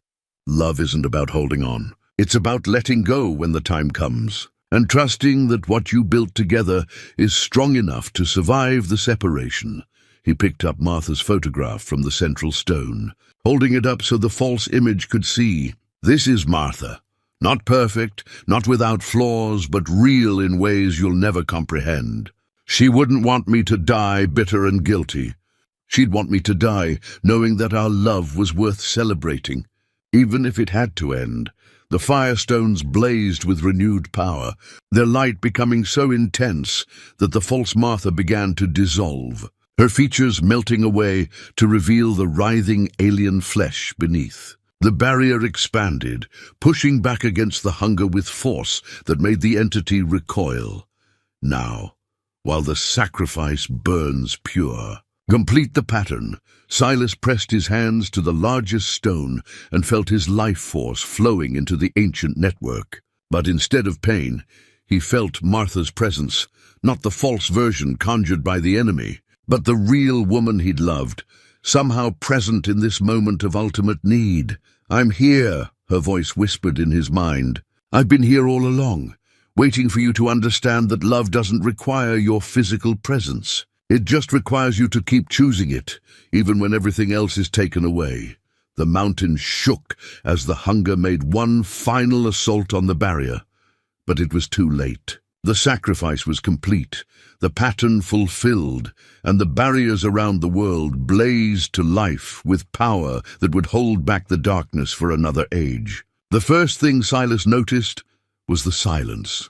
Speaker 1: "Love isn't about holding on. It's about letting go when the time comes, and trusting that what you built together is strong enough to survive the separation." He picked up Martha's photograph from the central stone, holding it up so the false image could see. "This is Martha. Not perfect, not without flaws, but real in ways you'll never comprehend. She wouldn't want me to die bitter and guilty. She'd want me to die knowing that our love was worth celebrating, even if it had to end." The firestones blazed with renewed power, their light becoming so intense that the false Martha began to dissolve, her features melting away to reveal the writhing alien flesh beneath. The barrier expanded, pushing back against the hunger with force that made the entity recoil. Now, while the sacrifice burns pure. Complete the pattern. Silas pressed his hands to the largest stone and felt his life force flowing into the ancient network. But instead of pain, he felt Martha's presence, not the false version conjured by the enemy, but the real woman he'd loved, somehow present in this moment of ultimate need. "I'm here," her voice whispered in his mind. "I've been here all along, waiting for you to understand that love doesn't require your physical presence. It just requires you to keep choosing it, even when everything else is taken away." The mountain shook as the hunger made one final assault on the barrier. But it was too late. The sacrifice was complete, the pattern fulfilled, and the barriers around the world blazed to life with power that would hold back the darkness for another age. The first thing Silas noticed was the silence.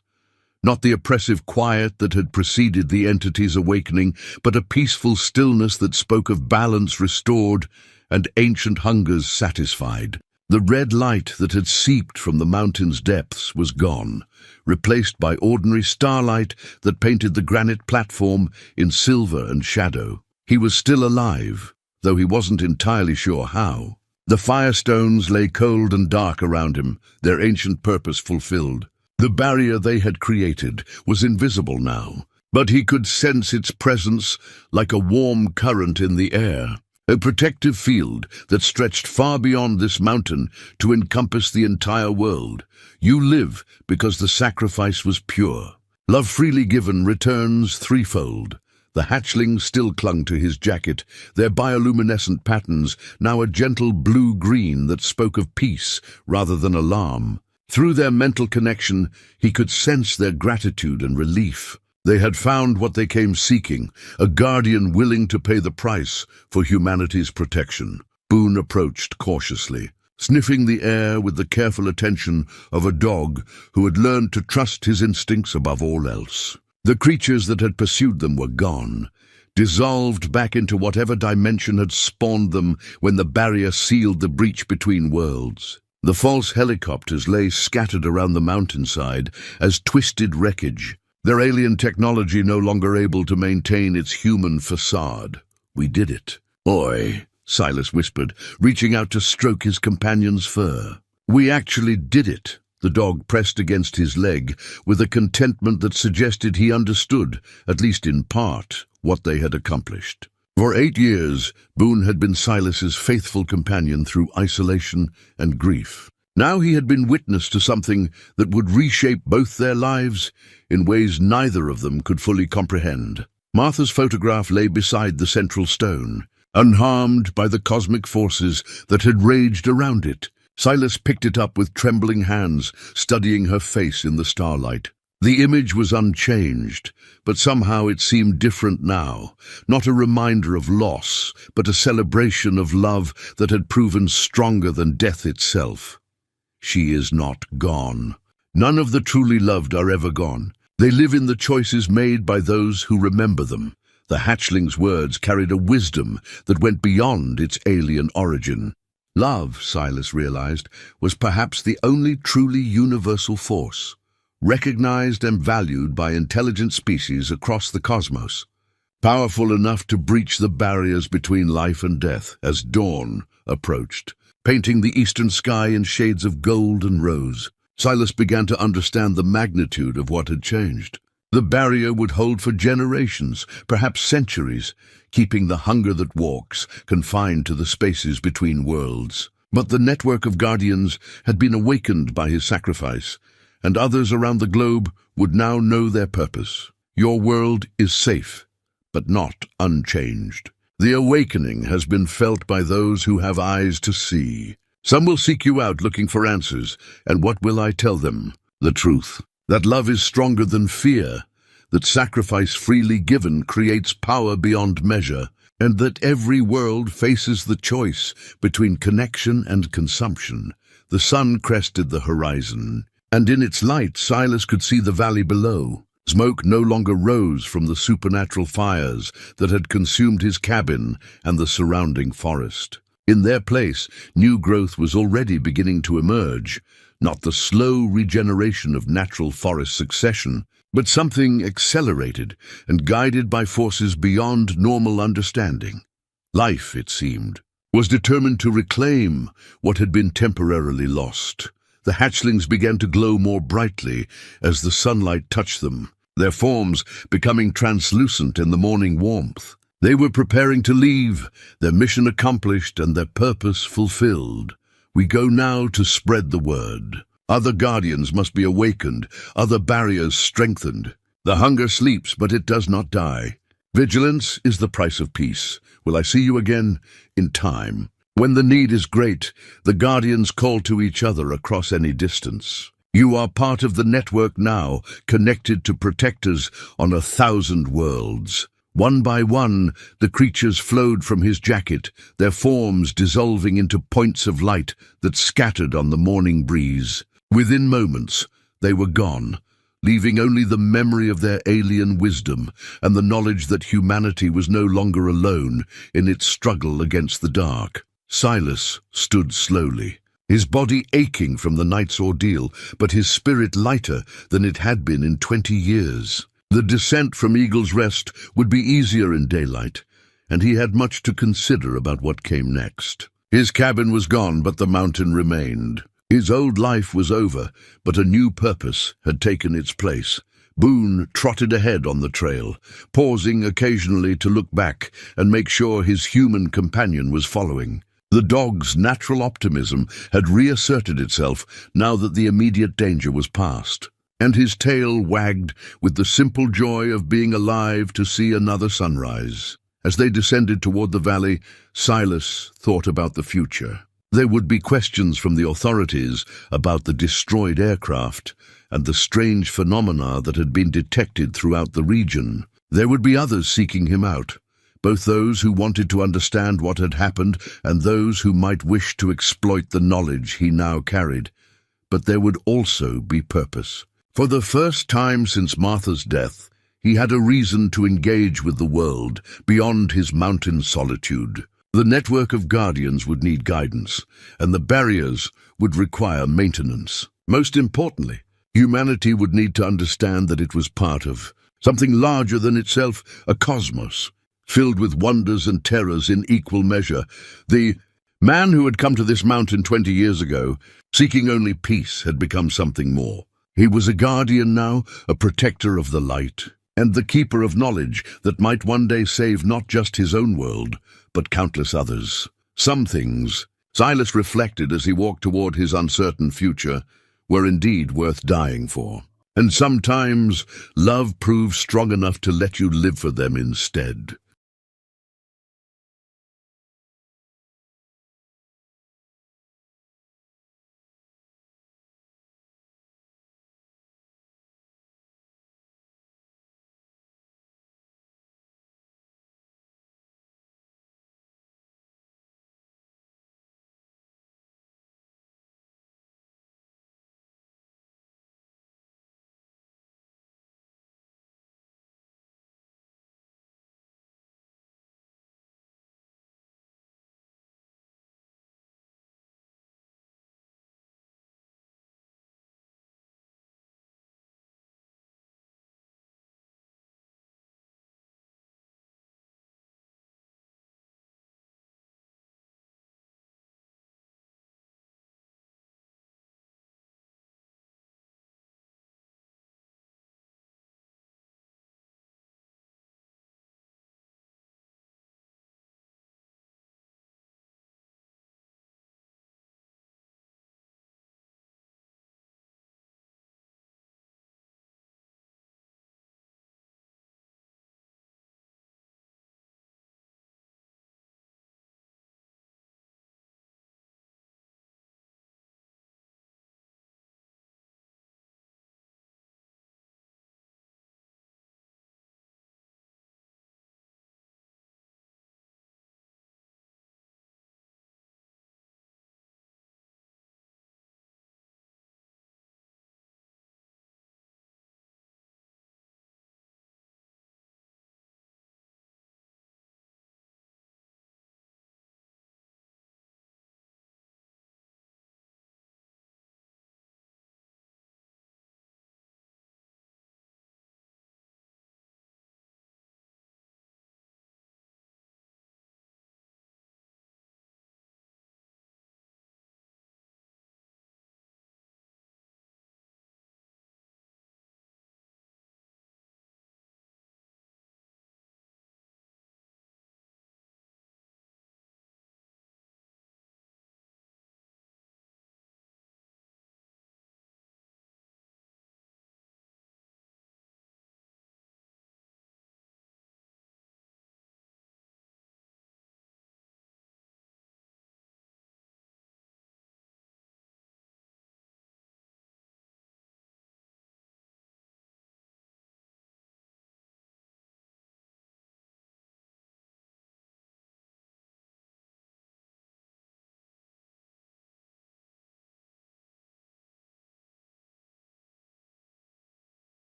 Speaker 1: Not the oppressive quiet that had preceded the entity's awakening, but a peaceful stillness that spoke of balance restored and ancient hungers satisfied. The red light that had seeped from the mountain's depths was gone, replaced by ordinary starlight that painted the granite platform in silver and shadow. He was still alive, though he wasn't entirely sure how. The firestones lay cold and dark around him, their ancient purpose fulfilled. The barrier they had created was invisible now, but he could sense its presence like a warm current in the air. A protective field that stretched far beyond this mountain to encompass the entire world. You live because the sacrifice was pure. Love freely given returns threefold. The hatchlings still clung to his jacket, their bioluminescent patterns now a gentle blue-green that spoke of peace rather than alarm. Through their mental connection, he could sense their gratitude and relief. They had found what they came seeking, a guardian willing to pay the price for humanity's protection. Boone approached cautiously, sniffing the air with the careful attention of a dog who had learned to trust his instincts above all else. The creatures that had pursued them were gone, dissolved back into whatever dimension had spawned them when the barrier sealed the breach between worlds. The false helicopters lay scattered around the mountainside as twisted wreckage, their alien technology no longer able to maintain its human facade. "We did it." "Oi," Silas whispered, reaching out to stroke his companion's fur. "We actually did it." The dog pressed against his leg with a contentment that suggested he understood, at least in part, what they had accomplished. For 8 years, Boone had been Silas's faithful companion through isolation and grief. Now he had been witness to something that would reshape both their lives in ways neither of them could fully comprehend. Martha's photograph lay beside the central stone, unharmed by the cosmic forces that had raged around it. Silas picked it up with trembling hands, studying her face in the starlight. The image was unchanged, but somehow it seemed different now, not a reminder of loss, but a celebration of love that had proven stronger than death itself. She is not gone. None of the truly loved are ever gone. They live in the choices made by those who remember them. The hatchling's words carried a wisdom that went beyond its alien origin. Love, Silas realized, was perhaps the only truly universal force, recognized and valued by intelligent species across the cosmos, powerful enough to breach the barriers between life and death as dawn approached, painting the eastern sky in shades of gold and rose. Silas began to understand the magnitude of what had changed. The barrier would hold for generations, perhaps centuries, keeping the hunger that walks confined to the spaces between worlds. But the network of guardians had been awakened by his sacrifice, and others around the globe would now know their purpose. Your world is safe, but not unchanged. The awakening has been felt by those who have eyes to see. Some will seek you out looking for answers, and what will I tell them? The truth. That love is stronger than fear, that sacrifice freely given creates power beyond measure, and that every world faces the choice between connection and consumption. The sun crested the horizon, and in its light Silas could see the valley below. Smoke no longer rose from the supernatural fires that had consumed his cabin and the surrounding forest. In their place, new growth was already beginning to emerge, not the slow regeneration of natural forest succession, but something accelerated and guided by forces beyond normal understanding. Life, it seemed, was determined to reclaim what had been temporarily lost. The hatchlings began to glow more brightly as the sunlight touched them, their forms becoming translucent in the morning warmth. They were preparing to leave, their mission accomplished and their purpose fulfilled. We go now to spread the word. Other guardians must be awakened, other barriers strengthened. The hunger sleeps, but it does not die. Vigilance is the price of peace. Will I see you again? In time. When the need is great, the guardians call to each other across any distance. You are part of the network now, connected to protectors on 1,000 worlds. One by one, the creatures flowed from his jacket, their forms dissolving into points of light that scattered on the morning breeze. Within moments, they were gone, leaving only the memory of their alien wisdom and the knowledge that humanity was no longer alone in its struggle against the dark. Silas stood slowly, his body aching from the night's ordeal, but his spirit lighter than it had been in 20 years. The descent from Eagle's Rest would be easier in daylight, and he had much to consider about what came next. His cabin was gone, but the mountain remained. His old life was over, but a new purpose had taken its place. Boone trotted ahead on the trail, pausing occasionally to look back and make sure his human companion was following. The dog's natural optimism had reasserted itself now that the immediate danger was past, and his tail wagged with the simple joy of being alive to see another sunrise. As they descended toward the valley, Silas thought about the future. There would be questions from the authorities about the destroyed aircraft and the strange phenomena that had been detected throughout the region. There would be others seeking him out, both those who wanted to understand what had happened and those who might wish to exploit the knowledge he now carried. But there would also be purpose. For the first time since Martha's death, he had a reason to engage with the world beyond his mountain solitude. The network of guardians would need guidance, and the barriers would require maintenance. Most importantly, humanity would need to understand that it was part of something larger than itself, a cosmos, filled with wonders and terrors in equal measure. The man who had come to this mountain 20 years ago, seeking only peace, had become something more. He was a guardian now, a protector of the light, and the keeper of knowledge that might one day save not just his own world, but countless others. Some things, Silas reflected as he walked toward his uncertain future, were indeed worth dying for. And sometimes love proves strong enough to let you live for them instead.